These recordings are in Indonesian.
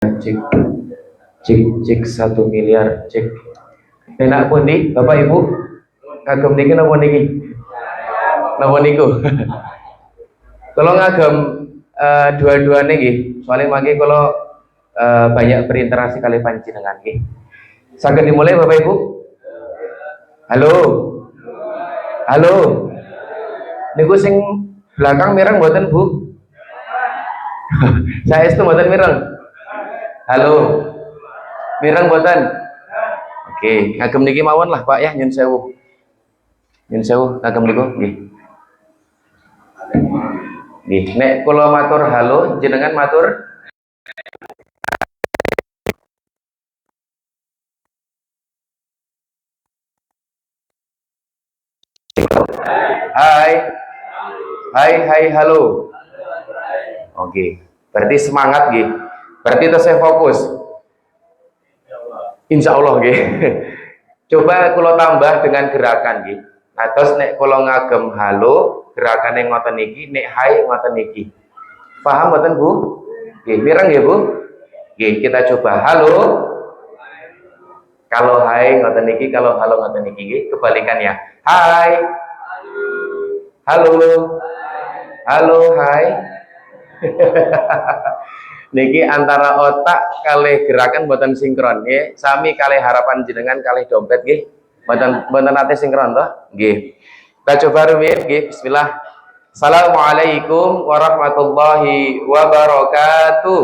Cek, cek, cek 1 miliar, cek. Enak pun nih, Bapak Ibu, kagem niki napa niki? Napa niku? Kalau ngagem dua-duanya nggih, soalnya mangke kalau banyak berinteraksi kali panjenengan nggih. Saged dimulai Bapak Ibu? Halo, halo. Niku sing belakang mireng mboten Bu? Saya itu mboten mireng. Halo, mireng mboten? Oke, ngagem niki mawon lah Pak ya, nyun sewu. Nyun sewu ngagem niku nggih. Nggih, nek kula matur halo, jenengan matur hai, hai, hai, halo. Oke, berarti semangat nggih. Berarti terus saya fokus. Insya Allah nggih. Coba kalau tambah dengan gerakan nggih. Nah, terus nek kalau ngagem halo, gerakan yang ngoten niki, nek hai ngoten niki. Paham mboten Bu? Nggih, mireng ya Bu? Nggih, kita coba halo. Kalau hai ngoten niki, kalau halo ngoten niki nggih, kebalikannya. Hai. Halo. Halo, hai. Niki antara otak kali gerakan buatan sinkron nggih. Sami kali harapan jenengan kali dompet nggih. Buatan nate sinkron toh? Nggih. Kita coba rumiyin nggih. Bismillah. Assalamualaikum warahmatullahi wabarakatuh.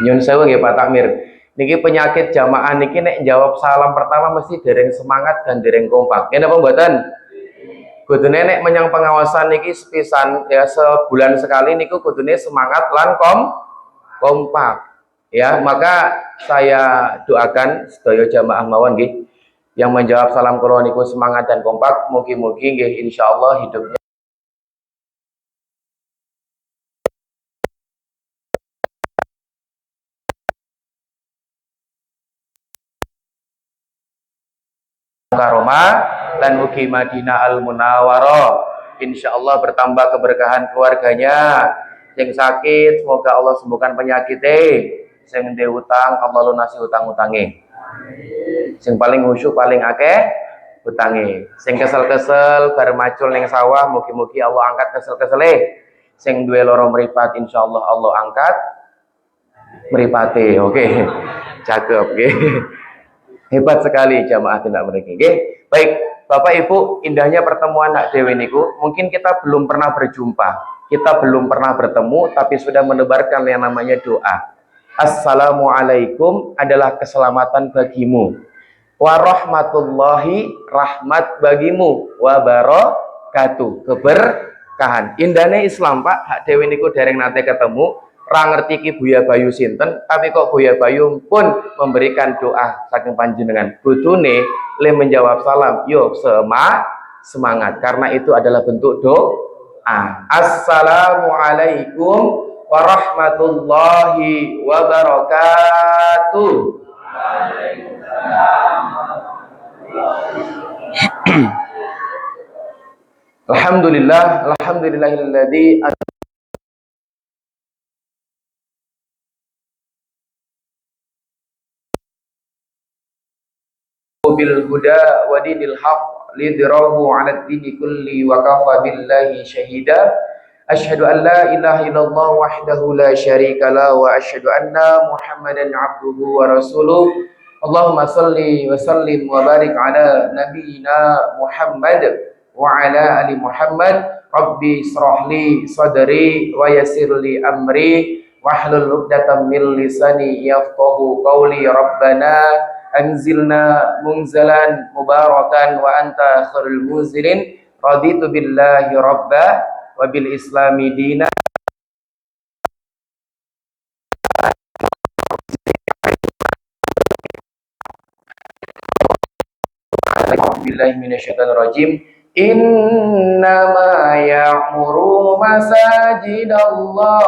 Nyun sewu nggih Pak Takmir. Niki penyakit jamaah niki nek jawab salam pertama mesti dereng semangat dan dereng kompak. Nggih napa mboten? Kudu nenek menyang pengawasan niki sepisan ya sebulan sekali niku kudune semangat lan kompak ya. Maka saya doakan sedaya jamaah mawon nggih yang menjawab salam kula niku semangat dan kompak, mugi-mugi nggih insyaallah hidupnya karomah dan mugi Madinah Al Munawwarah insyaallah bertambah keberkahan keluarganya. Yang sakit semoga Allah sembuhkan penyakitnya, sing ndek utang Allah lunasi utang-utange, sing paling khusyuk paling akeh utange, sing kesel-kesel bar macul ning sawah mugi-mugi Allah angkat kesel-kesele, sing duwe loro mripat insyaallah Allah angkat mripate. Oke. Cakep nggih. Hebat sekali jamaah tindak mriki nggih. Baik, Bapak Ibu, indahnya pertemuan hak dewe niku, mungkin kita belum pernah berjumpa, kita belum pernah bertemu, tapi sudah menebarkan yang namanya doa. Assalamualaikum adalah keselamatan bagimu. Warahmatullahi rahmat bagimu. Wabarakatuh keberkahan. Indahnya Islam Pak, hak dewe niku dereng nate ketemu. Ra ngerti ki Buya Bayu sinten, tapi kok Buya Bayu pun memberikan doa saking panjenengan. Kudune le menjawab salam, yo semangat karena itu adalah bentuk doa. Assalamualaikum warahmatullahi wabarakatuh. Alhamdulillah, alhamdulillahilladzi bil huda wa dinil haq lidrahu 'ala ad-dini kulli wa kafa billahi syahida. Asyhadu an la ilaha illallah wahdahu la syarika la wa asyhadu anna Muhammadan 'abduhu wa rasuluh. Allahumma salli wa sallim wa barik ala nabiyyina Muhammad wa ala ali Muhammad. Rabbi israh li sadri wa yassir li amri wahlul 'uqdatam min lisani yafqahu qawli. Rabbana anzilna munzalan mubarakan wa anta khairul munzilin. Raditu billahi rabba wa bil islami dina. Billahi minasyaitonir rajim. Innama ya'muru masajidallah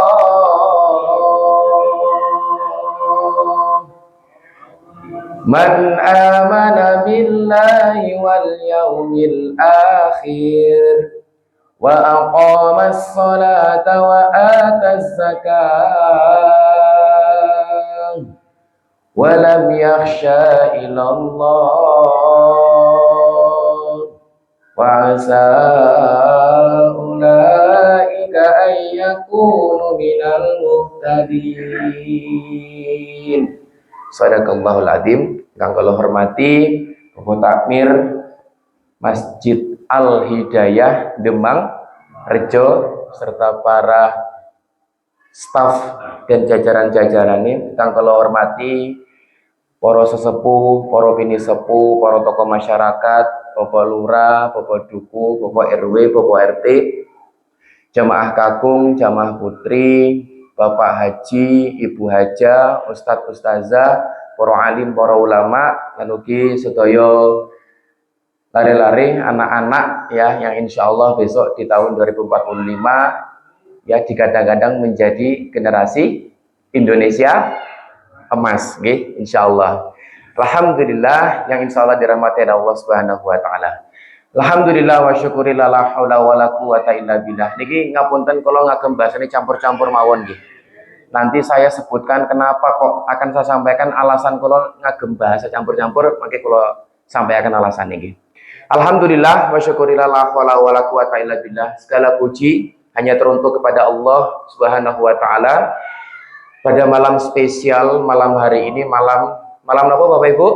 man amana billahi wal yaumil akhir wa aqamas salata wa ataz zakah wa lam yakhsha illallah wa asa ulaika an yakunu minal muhtadin. Sadaqallahul adzim. Kang kula hormati Bapak Takmir Masjid Al Hidayah Demang Rejo serta para staf dan jajaran-jajarannya. Kang kula hormati para sesepuh, para bini sepuh, para tokoh masyarakat, Bapak Lurah, Bapak Duku, Bapak RW, Bapak RT, jamaah kakung, jamaah putri, Bapak Haji, Ibu Haja, Ustadz Ustazah, para alim, para ulama, lan ugi sedaya lare-lare anak-anak ya yang insya Allah besok di tahun 2045 ya digadang-gadang menjadi generasi Indonesia emas, nggih, insyaallah. Alhamdulillah yang insyaallah dirahmati Allah Subhanahu wa taala. Alhamdulillah wa syukurillah la haula wala quwata illa billah. Niki ngapunten kula ngagem bahasane campur-campur mawon nggih. Nanti saya sebutkan kenapa kok akan saya sampaikan alasan kula ngagem bahasa campur-campur, mangke kula sampaikan alasan niki. Alhamdulillah wa syukurillah la haula wala quwata illa billah. Segala puji hanya teruntuk kepada Allah Subhanahu wa taala. Pada malam spesial malam hari ini, malam apa Bapak Ibu?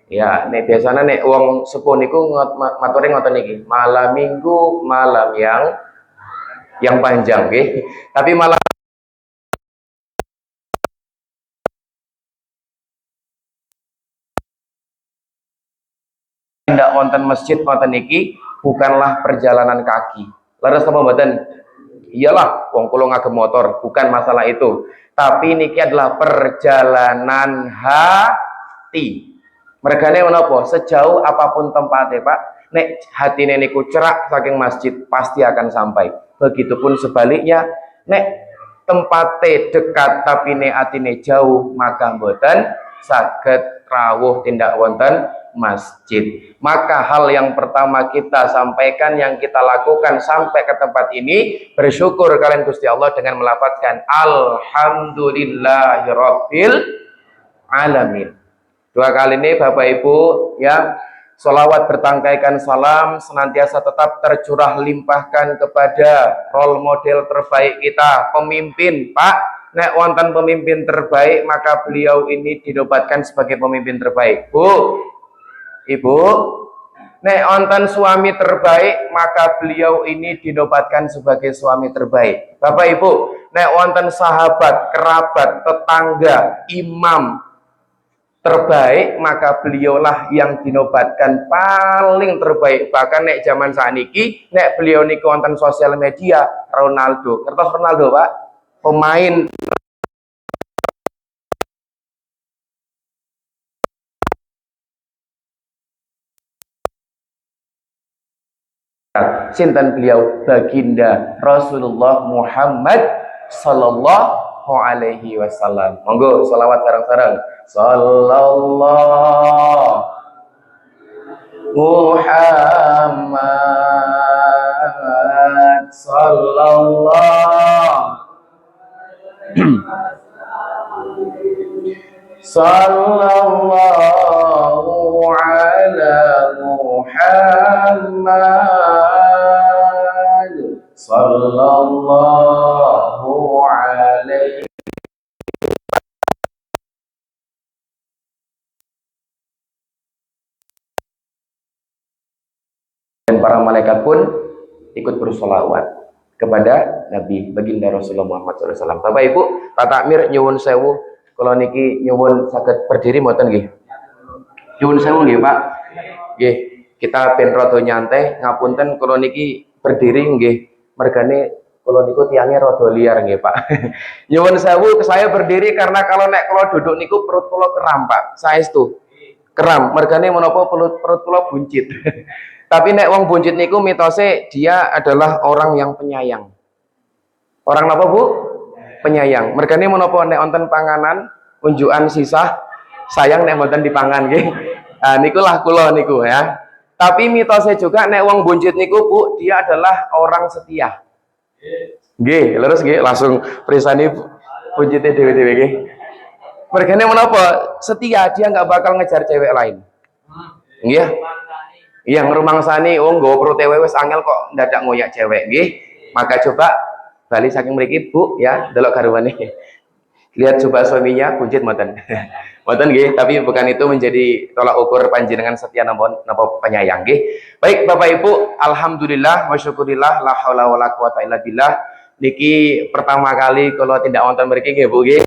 Ya, nek biasanya nek wong sepuh niku maturi ngoten niki, malam Minggu, malam yang panjang nggih. Tapi malam tidak wonten masjid wonten niki bukanlah perjalanan kaki. Leres apa mboten? Iyalah, wong kula ngagem motor, bukan masalah itu. Tapi niki adalah perjalanan hati. Mergane menapa? Sejauh apapun tempatnya, Pak, nek hatine niku cerak saking masjid pasti akan sampai. Begitupun sebaliknya, nek tempatnya dekat tapi nek atine jauh, maka mboten saged rawuh tindak wonten masjid. Maka hal yang pertama kita sampaikan, yang kita lakukan sampai ke tempat ini, bersyukur kalian Gusti Allah dengan melafadzkan alhamdulillahirabbil alamin. Dua kali ini Bapak Ibu ya, sholawat bertangkaikan salam senantiasa tetap tercurah limpahkan kepada role model terbaik kita, pemimpin. Pak, nek wonten pemimpin terbaik maka beliau ini dinobatkan sebagai pemimpin terbaik. Bu, Ibu, nek wonten suami terbaik maka beliau ini dinobatkan sebagai suami terbaik. Bapak Ibu, nek wonten sahabat, kerabat, tetangga, imam terbaik maka beliaulah yang dinobatkan paling terbaik. Bahkan nek zaman saniki nek beliau niku wonten sosial media Ronaldo. Ngertos Ronaldo, Pak? Pemain sinten beliau? Baginda Rasulullah Muhammad sallallahu alaihi wasallam. Monggo selawat sareng-sareng. Sallallahu Muhammad sallallahu sallallahu ala Muhammad sallallahu alaihi. Dan para malaikat pun ikut bersolawat kepada Nabi baginda Rasulullah Muhammad SAW. Bapak Ibu, Pak Takmir nyuwun sewu, kalau niki nyuwun saged berdiri mboten nggih? Nyuwun sewu nggih, Pak. Nggih, kita ben rada nyantai, ngapunten kalau niki berdiri nggih. Mergane kalau niku tiangnya rada liar nggih, Pak. Nyuwun sewu, saya berdiri karena kalau nek kalau duduk niku perut kula keram, Pak. Saestu keram, mergane menapa perut kula buncit. Tapi nek wong buncit niku mitose dia adalah orang yang penyayang. Orang apa, Bu? Penyayang. Mergane menapa nek wonten panganan unjukan sisa sayang nek mboten dipangan nggih. Nah, nikulah kula niku ya. Tapi mitosnya juga nek wong buncit niku Bu, dia adalah orang setia. Nggih, leres nggih, langsung perisani buncitnya dewe-dewe nggih. Mergane menapa? Setia, dia nggak bakal ngejar cewek lain. Nggih. Iya, ngrumangsani nggawa protewe wis angel kok ndadak ngoyak cewek nggih. Maka coba bali saking mriki Bu ya, delok garwane. Lihat coba suaminya buncit mboten. Mboten nggih, tapi bukan itu menjadi tolak ukur panjenengan setia napa penyayang nggih. Baik Bapak Ibu, alhamdulillah wa syukurillah la haula wala quwata illa billah. Niki pertama kali kalau tidak wonten mriki nggih Bu nggih.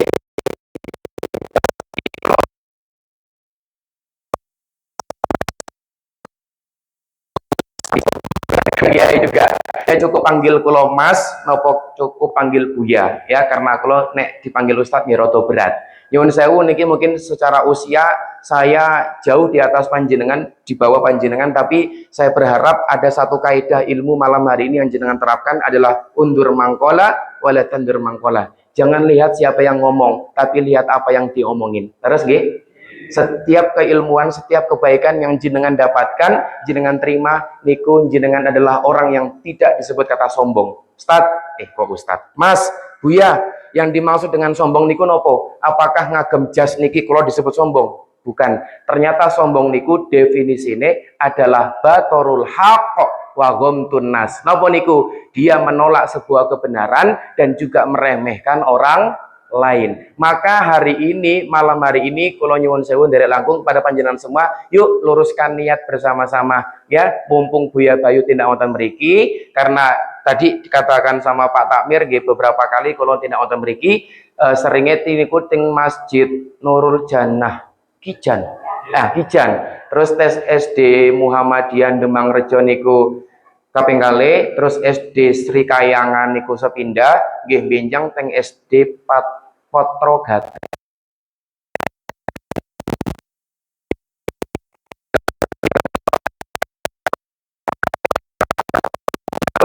Ya juga saya cukup panggil kulo Mas nopo cukup panggil Buya ya, karena kulo nek dipanggil Ustadz ya rada berat. Nyuwun sewu niki mungkin secara usia saya jauh di atas panjenengan, di bawah panjenengan, tapi saya berharap ada satu kaidah ilmu malam hari ini yang jenengan terapkan adalah undur mangkola wala tandur mangkola. Jangan lihat siapa yang ngomong, tapi lihat apa yang diomongin. Terus nggih? Setiap keilmuan, setiap kebaikan yang jenengan dapatkan, jenengan terima, niku jenengan adalah orang yang tidak disebut kata sombong. Kok Ustad? Mas, Buya, yang dimaksud dengan sombong niku nopo? Apakah ngagem jas niki kalau disebut sombong? Bukan. Ternyata sombong niku definisinya adalah batorul haqq wa ghamtun nas. Nopo niku? Dia menolak sebuah kebenaran dan juga meremehkan orang lain. Maka hari ini, malam hari ini, kula nyuwun sewu nderek langkung pada panjenengan semua, yuk luruskan niat bersama-sama ya, mumpung Buya Bayu tindak wonten mriki, karena tadi dikatakan sama Pak Takmir nggih beberapa kali kula tindak wonten mriki, seringe niku teng Masjid Nurul Jannah Kijan. Kijan. Terus tes SD Muhammadiyah Demang Rejo niku kaping kalih, terus SD Sri Kayangan niku sepindah, nggih benjang teng SD Potrogat.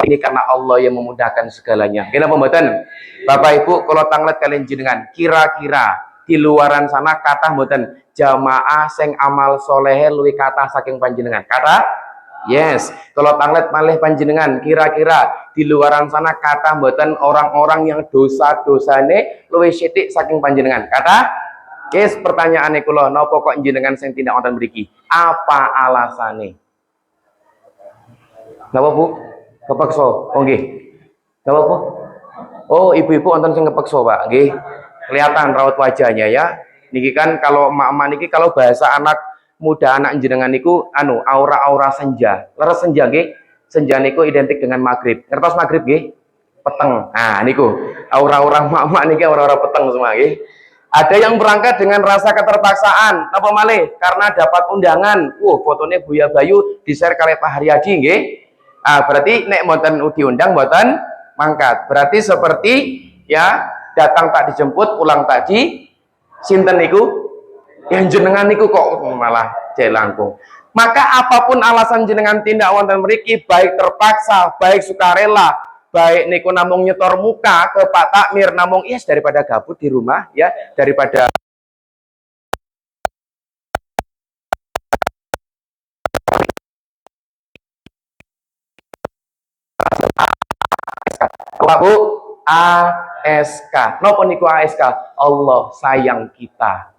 Ini karena Allah yang memudahkan segalanya. Kenapa mboten? Bapak Ibu, kalau tanglet kalian jenengan, kira-kira di luaran sana kata mboten jamaah sing amal solehe luwih kata saking panjenengan. Kata? Yes. Kalau tanglet malih panjenengan, kira-kira di luaran sana kata mboten orang-orang yang dosa-dosane luwih sithik saking panjenengan. Kata? Yes, pertanyaane kula, napa kok jenengan sing tindak wonten mriki? Apa alasane? Napa Bu? Kepeksa. Oh nggih. Napa Bu? Oh, ibu-ibu wonten sing kepeksa, Pak. Nggih. Kelihatan raut wajahnya ya. Niki kan kalau emak-emak niki kalau bahasa anak muda anak jenengan niku aura-aura senja. Leres senja nggih. Senja niku identik dengan maghrib. Ngertos maghrib nggih? Peteng. Nah, niku aura-aura emak-emak niki aura-aura peteng semua nggih. Ada yang berangkat dengan rasa keterpaksaan. Napa malih? Karena dapat undangan. Fotonya Buya Bayu di-share kali Pak Haryadi nggih. Berarti nek mboten diundang mboten mangkat. Berarti seperti ya datang tak dijemput, pulang tak di sinten niku? Yang jenengan niku kok malah jelangkung. Maka apapun alasan jenengan tindak wonten mriki, baik terpaksa, baik sukarela, baik niku namung nyetor muka ke Pak Takmir, namung yes daripada gabut di rumah ya, daripada Pak Bu, ASK. Napa niku ASK? Allah sayang kita.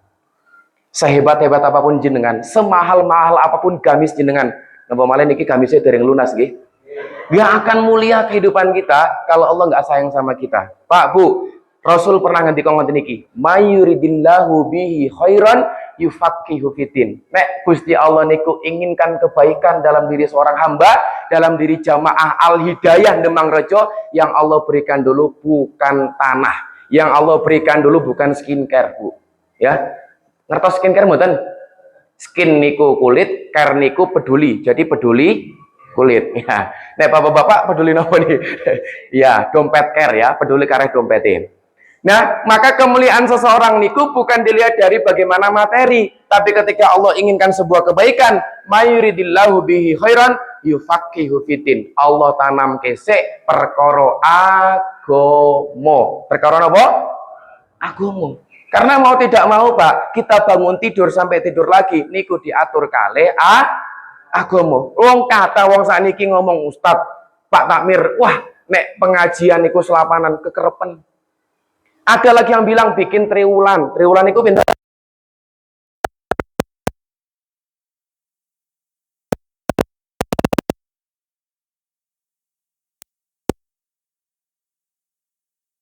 Sehebat-hebat apapun jenengan, semahal-mahal apapun gamis jenengan, napa malih niki gamisnya dereng lunas nggih. Gak akan mulia kehidupan kita kalau Allah nggak sayang sama kita. Pak Bu, Rasul pernah ngendika ngoten niki, "Mayuridillahu bihi khairan yufaqihu fitin." Nek Gusti Allah niku inginkan kebaikan dalam diri seorang hamba, dalam diri jamaah Al-Hidayah Demang Rejo, yang Allah berikan dulu bukan tanah. Yang Allah berikan dulu bukan skincare, Bu. Ya. Ngertos skincare mboten? Skin niku kulit, care niku peduli. Jadi peduli kulit. Ya. Nek bapak-bapak peduli nopo nih? Ya, dompet care ya, peduli kareh dompetin. Nah, maka kemuliaan seseorang niku bukan dilihat dari bagaimana materi, tapi ketika Allah inginkan sebuah kebaikan, mayuridillahu bihi khairan yufaqihu fitin. Allah tanam kesek perkara agomo. Perkara napa? Agomo. Karena mau tidak mau Pak, kita bangun tidur sampai tidur lagi, niku diatur kalih agama. Wong kata wong sakniki ngomong Ustad, Pak Takmir, wah nek pengajian niku selapanan kekerepen. Ada lagi yang bilang bikin triwulan. Triwulan itu pindah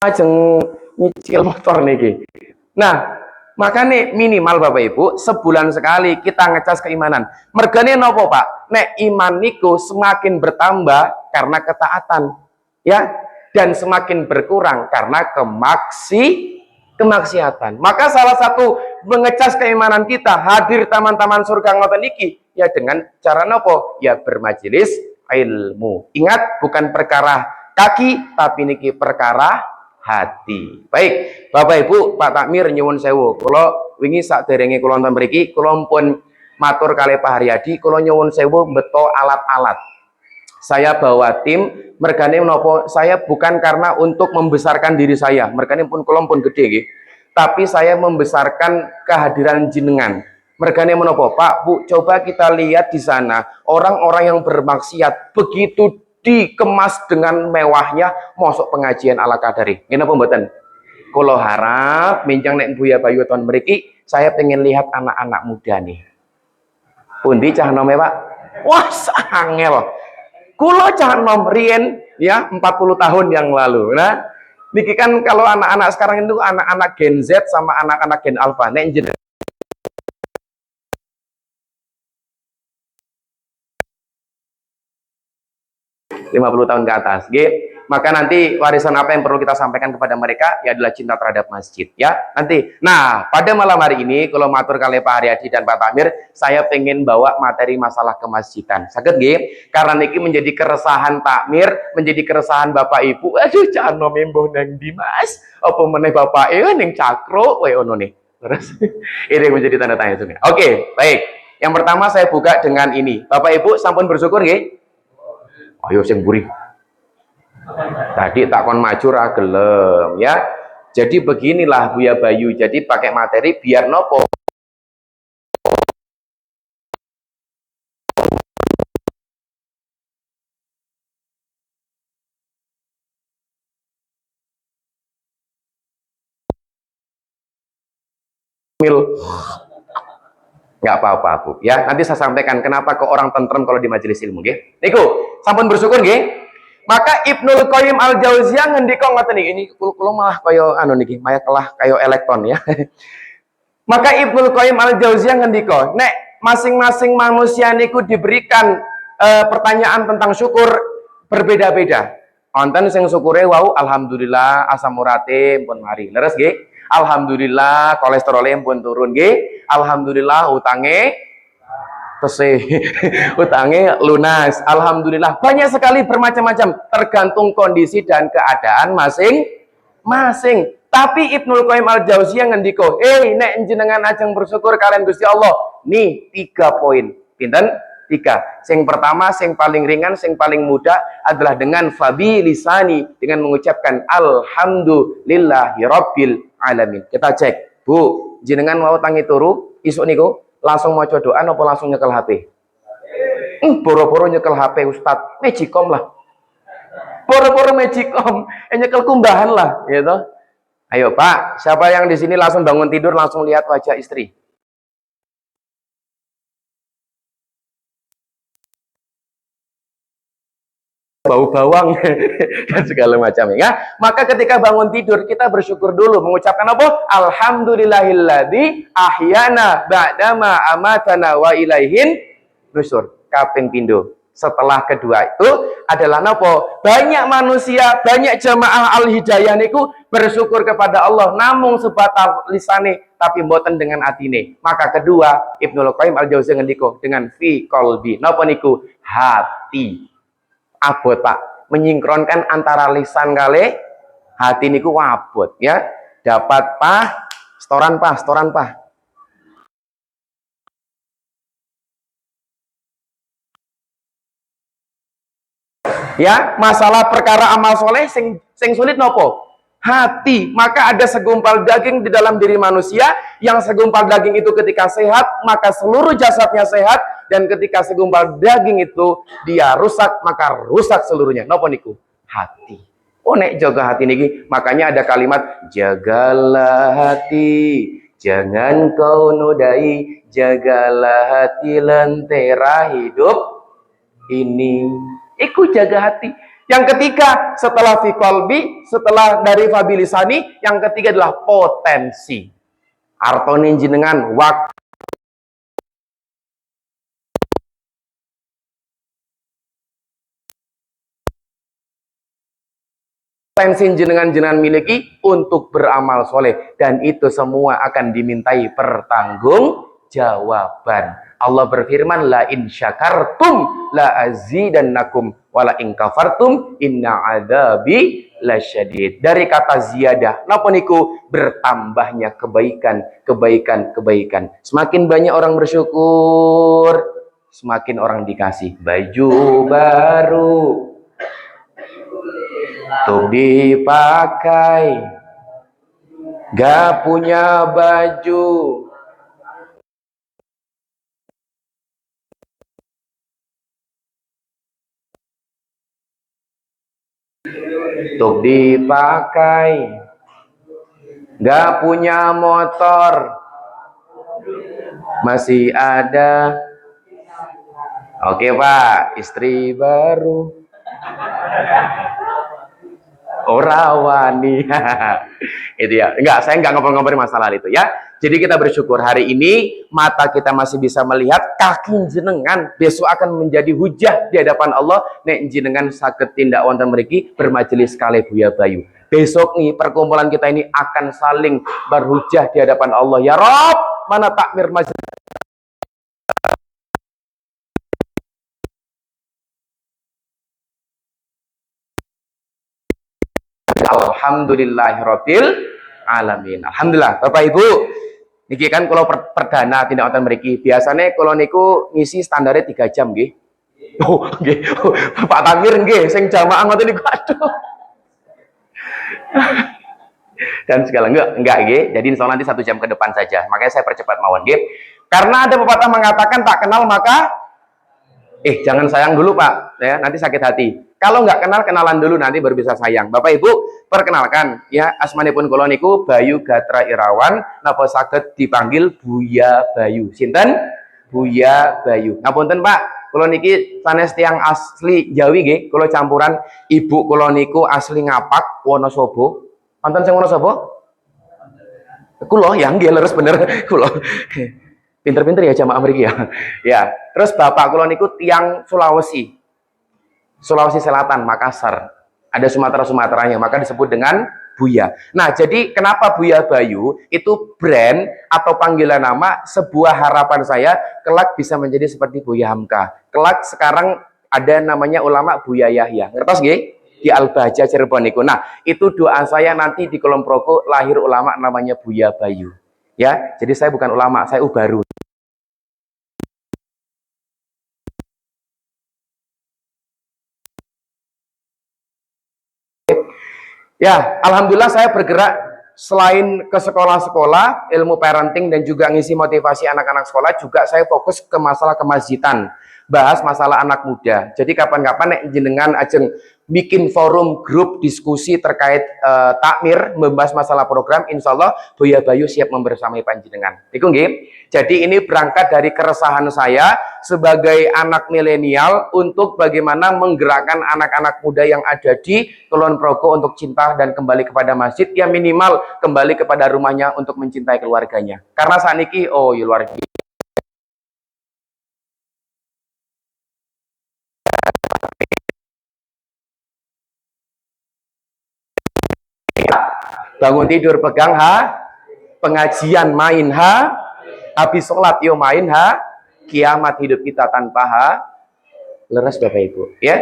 ajeng nyicil motor niki. Nah, makanya minimal Bapak Ibu sebulan sekali kita ngecas keimanan. Mergane nopo Pak? Nek iman niku semakin bertambah karena ketaatan, ya, dan semakin berkurang karena kemaksiatan. Maka salah satu mengecas keimanan kita hadir taman-taman surga ngoten niki ya dengan cara nopo? Ya bermajelis ilmu. Ingat bukan perkara kaki tapi niki perkara hati. Baik, Bapak Ibu, Pak Takmir nyuwun sewu. Kula wingi sakderenge kula wonten mriki, kula pun matur kalih Pak Haryadi, kula nyuwun sewu beto alat-alat. Saya bawa tim, mergane menapa? Saya bukan karena untuk membesarkan diri saya, mergane pun kula pun gede nggih. Tapi saya membesarkan kehadiran jenengan. Mergane menapa? Pak, Bu, coba kita lihat di sana orang-orang yang bermaksiat begitu dikemas dengan mewahnya masuk pengajian ala kadari. Ngene apa mboten? Kula harap minjang nek Buya Bayu tahun mriki saya pengen lihat anak-anak muda nih. Pundi cah nome Pak? Wah, sangel. Kula cah nom riyen ya 40 tahun yang lalu. Nah, niki kan kalau anak-anak sekarang itu anak-anak Gen Z sama anak-anak Gen Alpha. Nek 50 tahun ke atas. Maka nanti warisan apa yang perlu kita sampaikan kepada mereka ya adalah cinta terhadap masjid ya. Nanti. Nah, pada malam hari ini kalau matur kali Pak Haryadi dan Pak Takmir, saya pengen bawa materi masalah kemasjidan. Saged nggih? Karena niki menjadi keresahan Takmir, menjadi keresahan Bapak Ibu. Aduh, jangan nomemboh nang Dimas. Apa meneh Bapak ning cakro wae ono nih. Terus ini menjadi tanda tanya juga. Oke, baik. Yang pertama saya buka dengan ini. Bapak Ibu sampun bersyukur nggih? Ayo sing buri. Tadi takon maju ra gelem ya. Jadi beginilah Buya Bayu. Jadi pakai materi biar nopo. Nggak apa-apa Bu ya, nanti saya sampaikan kenapa ke orang tentrem kalau di majelis ilmu nggih. Niku sampun bersyukur nggih. Maka Ibnul Qayyim Al-Jauziyah ngendika ngoten niki, ini kula malah kaya anu niki, maya kelah kaya elektron ya. Maka Ibnul Qayyim Al-Jauziyah ngendika, nek masing-masing manusia niku diberikan pertanyaan tentang syukur berbeda-beda. Wonten sing syukure wau alhamdulillah asam urate pun mari. Leres nggih? Alhamdulillah kolesterolnya pun turun nggih. Alhamdulillah utange tesih utange lunas. Alhamdulillah banyak sekali bermacam-macam tergantung kondisi dan keadaan masing-masing. Tapi Ibnul Qayyim Al-Jauziyah ngendika, nek jenengan ajeng bersyukur kalian Gusti Allah. Nih 3 poin. Pinten? 3. Yang pertama, yang paling ringan, yang paling mudah adalah dengan fabi lisani, dengan mengucapkan alhamdulillahi rabbil alamin. Kita cek, Bu, jenengan mau tangi turu isuk niku langsung mau doa apa langsung nyekel HP? Boro-boro nyekel HP Ustad, Magicom lah. Boro-boro Magicom, nyekel kumbahan lah, gitu. Ayo Pak, siapa yang di sini langsung bangun tidur langsung lihat wajah istri? Bau bawang dan segala macam ya. Maka ketika bangun tidur kita bersyukur dulu mengucapkan apa? Alhamdulillahilladzi ahyana ba'dama amatana wa ilaihin nusur. Kaping pindo. Setelah kedua itu adalah napa? Banyak manusia, banyak jamaah al-hidayah niku bersyukur kepada Allah namung sebatas lisane tapi mboten dengan atine. Maka kedua Ibnul Qayyim Al-Jauziyah ngendika dengan fi qalbi. Napa niku? Hati. Abot Pak, menyinkronkan antara lisan kali hati niku abot ya. Dapat Pak, setoran Pak. Ya, masalah perkara amal soleh sing sulit nopo? hati. Maka ada segumpal daging di dalam diri manusia, yang segumpal daging itu ketika sehat, maka seluruh jasadnya sehat, dan ketika segumpal daging itu dia rusak, maka rusak seluruhnya. Napa niku? Hati. Oh nek jaga hati niki, makanya ada kalimat jagalah hati, jangan kau nodai, jagalah hati lentera hidup ini. Iku jaga hati. Yang ketiga setelah fi qalbi, setelah dari fabilisani, yang ketiga adalah potensi. Artone jenengan waktu potensi jenengan miliki untuk beramal soleh, dan itu semua akan dimintai pertanggungjawaban. Allah berfirman, la in syakartum la azidannakum wala in kafartum inna adzabi lasyadid. Dari kata ziyadah, napa niku? Bertambahnya kebaikan. Semakin banyak orang bersyukur, semakin orang dikasih baju baru untuk dipakai, gak punya baju, untuk dipakai, gak punya motor, masih ada. Oke Pak, istri baru Orawani. Itu ya. Enggak, saya enggak ngobrol-ngobrol masalah itu ya. Jadi kita bersyukur hari ini mata kita masih bisa melihat, kaki jenengan besok akan menjadi hujah di hadapan Allah nek jenengan saged tindak wonten mriki bermajelis kali Buya Bayu. Besok nih perkumpulan kita ini akan saling berhujah di hadapan Allah. Ya Rob, mana takmir majelis Alhamdulillahirabbil alamin. Alhamdulillah, Bapak Ibu. Niki kan kalau perdana tindak wonten mriki. Biasanya kalau niku ngisi standarnya 3 jam nggih. Oh, nggih. Pak Tamir nggih sing jamaah ngoten niku aduh. Dan segala enggak nggih. Jadi insyaallah nanti 1 jam ke depan saja. Makanya saya percepat mawon nggih. Karena ada pepatah mengatakan tak kenal maka jangan sayang dulu Pak, ya nanti sakit hati. Kalau nggak kenal, kenalan dulu nanti baru bisa sayang. Bapak Ibu, perkenalkan ya, asmanipun kula niku Bayu Gatra Irawan, napa saged dipanggil Buya Bayu. Sinten? Buya Bayu. Ngapunten Pak, kula niki sanes tiyang asli Jawi nggih, kula campuran ibu kula niku asli Ngapak, Wonosobo. Wonten sing Wonosobo? Kula ya nggih leres bener kula. Pinter-pinter ya jamaah mriki ya. Ya, terus bapak kula niku tiang Sulawesi. Sulawesi Selatan, Makassar. Ada Sumatera-Sumateranya, maka disebut dengan Buya. Nah, jadi kenapa Buya Bayu? Itu brand atau panggilan nama sebuah harapan saya kelak bisa menjadi seperti Buya Hamka. Kelak sekarang ada namanya ulama Buya Yahya. Ngertos nggih? Di Al-Bahjah Cirebon niku. Nah, itu doa saya nanti di Kulon Progo lahir ulama namanya Buya Bayu. Ya, jadi saya bukan ulama, saya ubaru. Ya, alhamdulillah saya bergerak selain ke sekolah-sekolah, ilmu parenting dan juga ngisi motivasi anak-anak sekolah, juga saya fokus ke masalah kemasjidan, bahas masalah anak muda. Jadi kapan-kapan nek jenengan ajeng bikin forum grup diskusi terkait takmir, membahas masalah program, insya Allah Buya Bayu siap membersamai panjenengan. Iku nggih. Jadi ini berangkat dari keresahan saya sebagai anak milenial untuk bagaimana menggerakkan anak-anak muda yang ada di Kulon Progo untuk cinta dan kembali kepada masjid, ya minimal kembali kepada rumahnya untuk mencintai keluarganya. Karena saat ini, oh ya luar biasa. Bangun tidur pegang pengajian main habis sholat yo main kiamat hidup kita tanpa leres Bapak Ibu ya.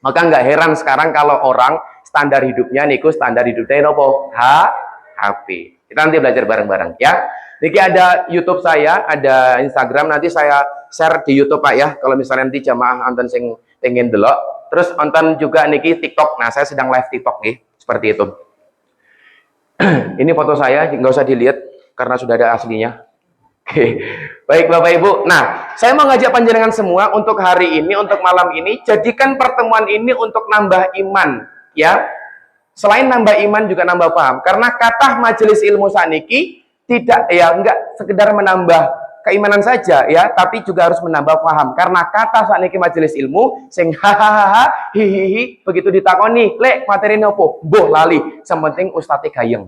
Maka nggak heran sekarang kalau orang standar hidupnya niku standar hidupnya nopo HP. Kita nanti belajar bareng-bareng ya. Niki ada YouTube saya, ada Instagram, nanti saya share di YouTube Pak ya. Kalau misalnya nanti jamaah anten sing pengen delok, terus nonton juga niki TikTok. Nah, saya sedang live TikTok nih, seperti itu. Ini foto saya, nggak usah dilihat karena sudah ada aslinya. Oke, baik Bapak Ibu. Nah, saya mau ngajak panjenengan semua untuk hari ini, untuk malam ini, jadikan pertemuan ini untuk nambah iman, ya. Selain nambah iman juga nambah paham. Karena kata majelis ilmu saniki tidak ya enggak sekedar menambah keimanan saja ya, tapi juga harus menambah paham. Karena kata saniki majelis ilmu sing hahaha hihihi begitu ditakoni, "Lek materi nopo?" Boh lali, sementing ustadz gayeng.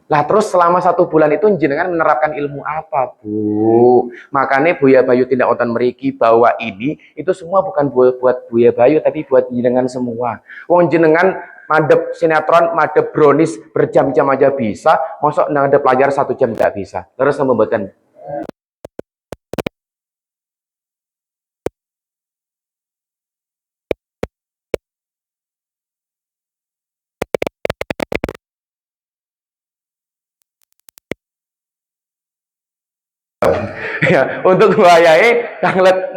Lah terus selama 1 bulan itu jenengan menerapkan ilmu apa, Bu? Makanya Buya Bayu tidak otan meriki bahwa ini itu semua bukan buat Buya Bayu tapi buat jenengan semua. Wong jenengan madep sinetron, madep brownies berjam-jam aja bisa, mosok ngadep layar 1 jam tidak bisa. Terus membuatkan ya, untuk wayahe kanglet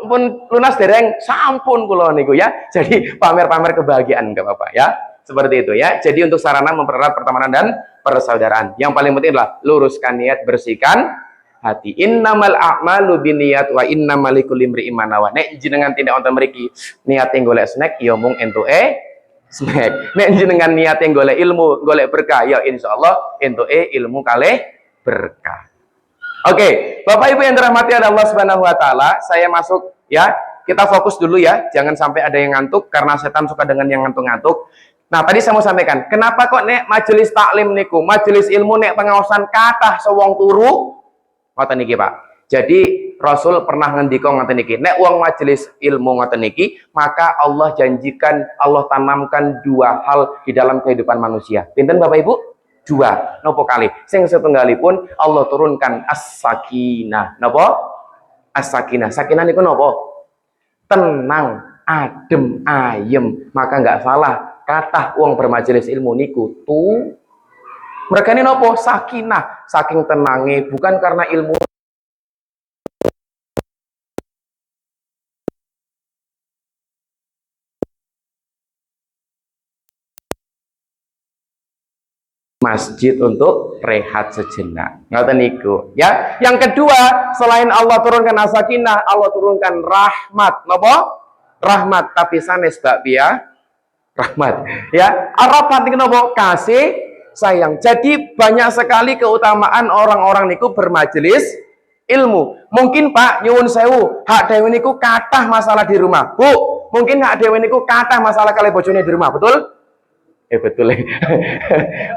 pun lunas dereng sampun kula niku ya. Jadi pamer-pamer kebahagiaan enggak apa-apa ya. Seperti itu ya. Jadi untuk sarana mempererat pertemanan dan persaudaraan. Yang paling penting adalah luruskan niat, bersihkan hati. Innamal a'malu binniyat wa innamal likulli imri'in ma nawa. Nek jenengan tidak wonten mriki niat golek snack ya mung entuke snack. Nek jenengan niat golek ilmu, golek berkah ya insyaallah entuke ilmu kalih berkah. Oke, Bapak Ibu yang dirahmati Allah Subhanahu wa taala, saya masuk ya. Kita fokus dulu ya, jangan sampai ada yang ngantuk karena setan suka dengan yang ngantuk-ngantuk. Nah, tadi saya mau sampaikan, kenapa kok nek majelis taklim niku, majelis ilmu nek pengawasan kathah sewong turu? Ngoten niki, Pak. Jadi Rasul pernah ngendika ngoten niki, nek wong majelis ilmu ngoten niki, maka Allah janjikan, Allah tanamkan 2 hal di dalam kehidupan manusia. Pinten Bapak Ibu? 2. Nopo kali sing setunggalipun Allah turunkan as-sakinah. Nopo? As-sakinah. Sakinah niku nopo? Tenang, adem, ayem. Maka nggak salah kata wong bermajelis ilmu niku tuh mereka ini nopo? Sakinah. Saking tenange, bukan karena ilmu masjid untuk rehat sejenak. Ngoten niku, ya. Yang kedua, selain Allah turunkan as-sakinah, Allah turunkan rahmat. Napa? Rahmat, tapi sanes Mbak Pia, rahmat. Ya, Arab penting napa? Kasih sayang. Jadi banyak sekali keutamaan orang-orang niku bermajelis ilmu. Mungkin Pak nyuwun sewu, hak dewe niku kathah masalah di rumah. Bu, mungkin hak dewe niku kathah masalah kali bojone di rumah, betul? Betul.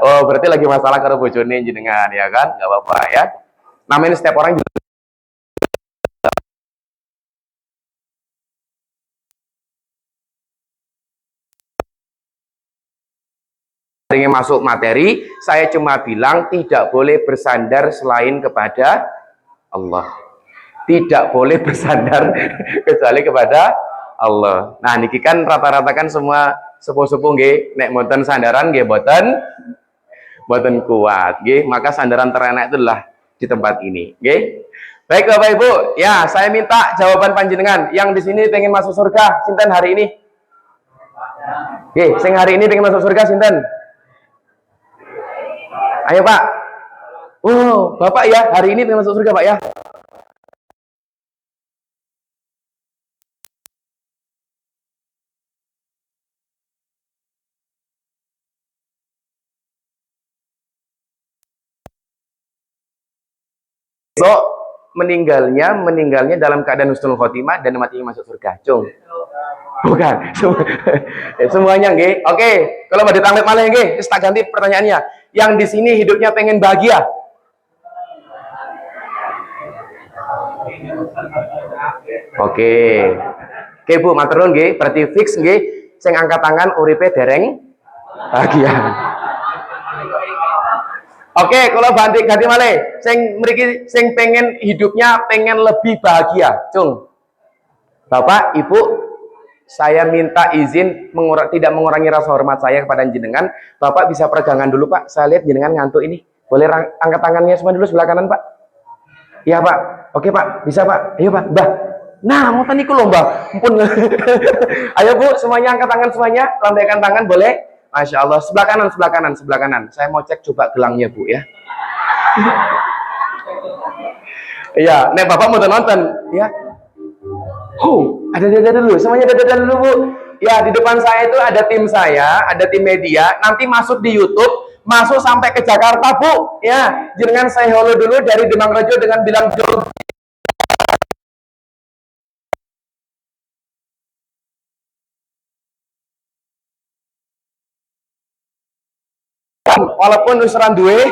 Oh, berarti lagi masalah karo bojone jenengan ya kan? Enggak apa-apa ya. Namanya setiap orang juga ingin masuk materi, saya cuma bilang tidak boleh bersandar selain kepada Allah. Tidak boleh bersandar kecuali kepada Allah. Nah, niki kan rata-rata kan semua sepuh-sepuh nggih nek mboten sandaran nggih mboten kuat nggih, maka sandaran terenak itu adalah di tempat ini nggih. Baik Bapak Ibu, ya saya minta jawaban panjenengan yang di sini pengen masuk surga sinten hari ini? Nggih, sing hari ini pengen masuk surga sinten? Ayo Pak. Oh, Bapak ya, hari ini pengen masuk surga Pak ya. So, meninggalnya dalam keadaan husnul khotimah dan matinya masuk surga. Cung. Bukan. Semuanya nggih. Oke, kalau mau ditangkap malah nggih, tak ganti pertanyaannya. Yang di sini hidupnya pengen bahagia. Oke. Oke Bu, matur nuwun nggih. Berarti fix nggih sing angkat tangan uripe dereng bahagia. Oke, kalau ganti malih, sing mriki sing pengen hidupnya pengen lebih bahagia, Cung. Bapak, Ibu, saya minta izin tidak mengurangi rasa hormat saya kepada jenengan. Bapak bisa peregangan dulu, Pak. Saya lihat jenengan ngantuk ini. Boleh angkat tangannya semua dulu sebelah kanan, Pak? Iya, Pak. Oke, Pak. Bisa, Pak. Ayo, Pak. Mbah. Nah, mau taniku loh, Mbah. Ampun. Ayo, Bu, semuanya angkat tangan semuanya. Lambaikan tangan, boleh? Masya Allah. Sebelah kanan, sebelah kanan, sebelah kanan. Saya mau cek coba gelangnya Bu ya. Iya, nek Bapak mau nonton ya. Ada dada dulu, semuanya dada dulu Bu. Ya, di depan saya itu ada tim saya, ada tim media. Nanti masuk di YouTube, masuk sampai ke Jakarta Bu. Ya, jangan saya holo dulu dari Demang Rejo dengan bilang jog. Walaupun usuran duwe.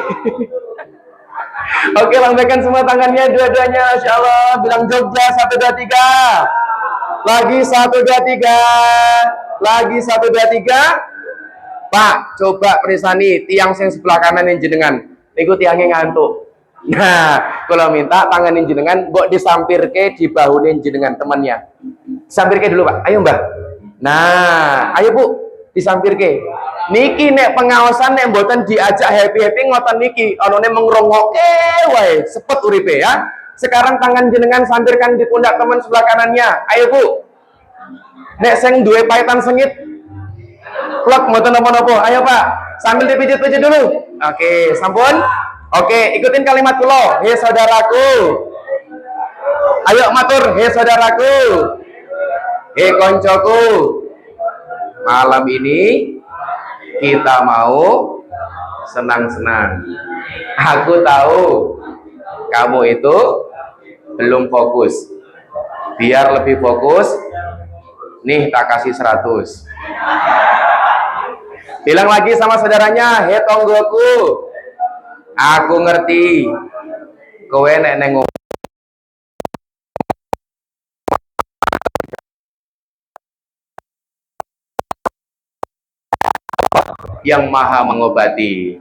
Oke, lambaikan semua tangannya dua-duanya, Masya Allah. Bilang Jogja, 1, 2, 3. Lagi 1, 2, 3. Lagi 1, 2, 3. Pak, coba perisani tiang sing sebelah kanan yang jenengan. Niku tiangnya ngantuk. Nah, kalau minta tangan jenengan, mbok disampirke di bahu jenengan temannya. Sampirke dulu Pak. Ayo Mbak. Nah, ayo Bu, disampirke. Niki nek pengawasan nek mboten diajak happy-happy ngoten niki, anone mengrungokke wae, sepet uripe ya. Sekarang tangan jenengan sampirkan di pundak teman sebelah kanannya. Ayo Bu. Nek sing duwe paitan sengit plek mboten napa-napa. Ayo Pak, sambil dipijit-pijit dulu. Oke, sampun? Oke, ikutin kalimat kula. Hei saudaraku. Ayo matur, hei saudaraku. Hei koncoku. Malam ini kita mau senang-senang. Aku tahu kamu itu belum fokus. Biar lebih fokus, nih tak kasih 100. Bilang lagi sama saudaranya, hei tonggoku, aku ngerti kowe nek neng yang maha mengobati.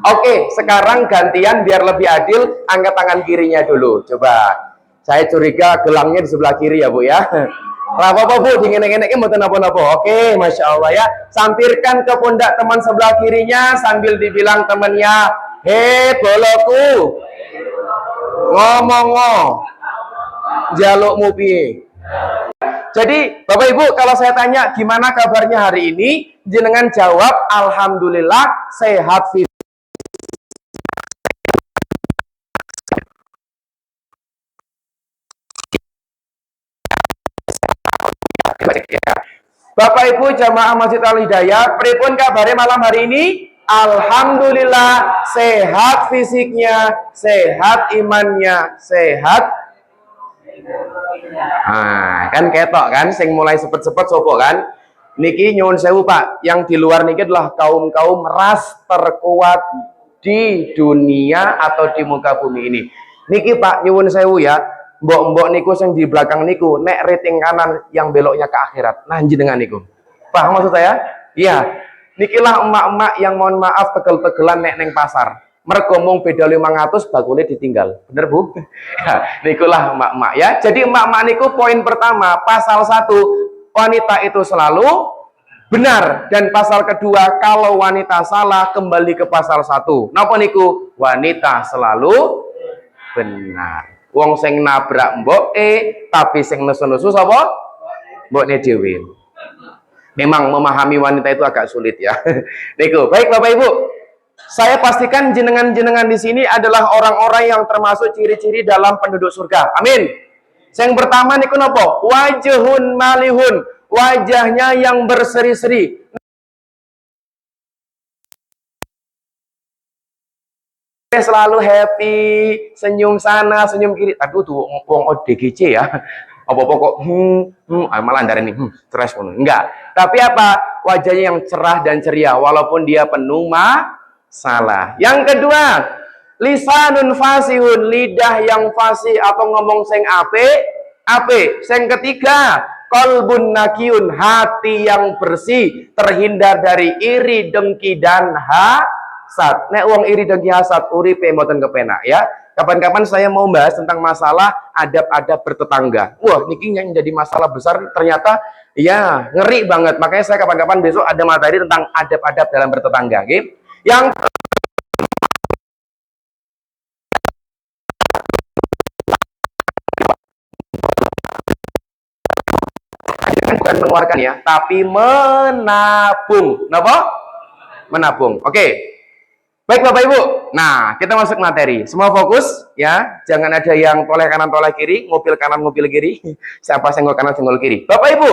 Oke, sekarang gantian biar lebih adil, angkat tangan kirinya dulu. Coba. Saya curiga gelangnya di sebelah kiri ya Bu ya. Apa-apa Bu, dingin-dinginnya mboten napa-napa. Oke, Masya Allah ya. Sampirkan ke pundak teman sebelah kirinya sambil dibilang temannya, "Hei boloku, ngomong-ngomong, jalukmu piye?" Jadi Bapak Ibu, kalau saya tanya gimana kabarnya hari ini, jenengan jawab alhamdulillah sehat fisik. Bapak Ibu jamaah Masjid Al Hidayah, pripun kabare malam hari ini? Alhamdulillah sehat fisiknya, sehat imannya, sehat. Nah, kan ketok kan sing mulai sepet-sepet sopo kan? Niki nyuwun sewu Pak, yang di luar niki adalah kaum-kaum ras terkuat di dunia atau di muka bumi ini. Niki Pak nyuwun sewu ya, mbok-mbok niku sing di belakang niku nek rating kanan yang beloknya ke akhirat. Nah jenengan niku. Paham maksud saya? Iya. Nikilah emak-emak yang mohon maaf tegel-tegelan nek neng pasar. Mergo mung beda 500 bakule ditinggal. Bener Bu? Ya, nikulah emak-emak ya. Jadi emak-emak niku poin pertama, pasal 1, wanita itu selalu benar, dan pasal kedua, kalau wanita salah kembali ke pasal 1. Napa niku? Wanita selalu benar. Wong sing nabrak mboke tapi sing nesu-nesu sapa? Mbokne dhewe. Memang memahami wanita itu agak sulit ya. Niku. Baik Bapak Ibu. Saya pastikan jenengan-jenengan di sini adalah orang-orang yang termasuk ciri-ciri dalam penduduk surga. Amin. Yang pertama niku napa? Wajhun malihun. Wajahnya yang berseri-seri. Selalu happy, senyum sana, senyum kiri. Tapi tuh wong ODGJ ya. Apa-apa kok malah andar ini stres pun. Enggak. Tapi apa? Wajahnya yang cerah dan ceria walaupun dia penuh masalah. Yang kedua, lisanun fasihun, lidah yang fasih atau ngomong sing ape. Yang ketiga, qalbun nakiyun, hati yang bersih, terhindar dari iri, dengki dan hasad. Nek wong iri dengki hasad uripe mboten kepenak ya. Kapan-kapan saya mau bahas tentang masalah adab-adab bertetangga. Wah, niki yang jadi masalah besar ternyata ya ngeri banget. Makanya saya kapan-kapan besok ada materi tentang adab-adab dalam bertetangga. Okay? Yang bukan mengeluarkan ya, tapi menabung. Napa? menabung. Oke. Baik Bapak Ibu. Nah, kita masuk materi. Semua fokus ya. Jangan ada yang toleh kanan toleh kiri, mobil kanan mobil kiri. Siapa senggol kanan senggol kiri. Bapak Ibu,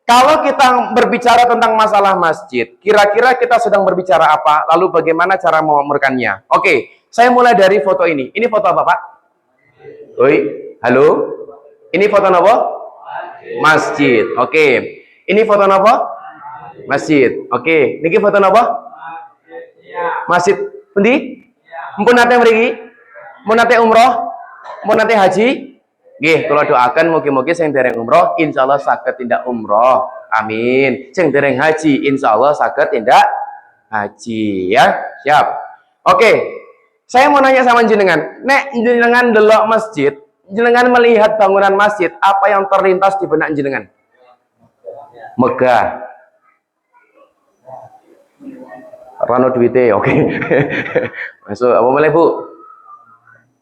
kalau kita berbicara tentang masalah masjid, kira-kira kita sedang berbicara apa? Lalu bagaimana cara memakmurkannya? Oke, saya mulai dari foto ini. Ini foto apa, Pak? Oi, halo. Ini foto apa? Masjid. Oke. Ini foto apa? Masjid. Oke. Niki foto apa? Masjid pundi? Mpun nate mriki? Mun nate umroh? Mun nate haji? Nggih, kula doakan mugi-mugi sing dereng umroh insyaallah saged tindak umroh. Amin. Sing dereng haji insyaallah saged tindak haji ya. Siap. Oke. Saya mau nanya sama jenengan, nek jenengan delok masjid, jenengan melihat bangunan masjid, apa yang terlintas di benak jenengan? Megah. Rano duwite, oke. Masuk, apa malih Bu?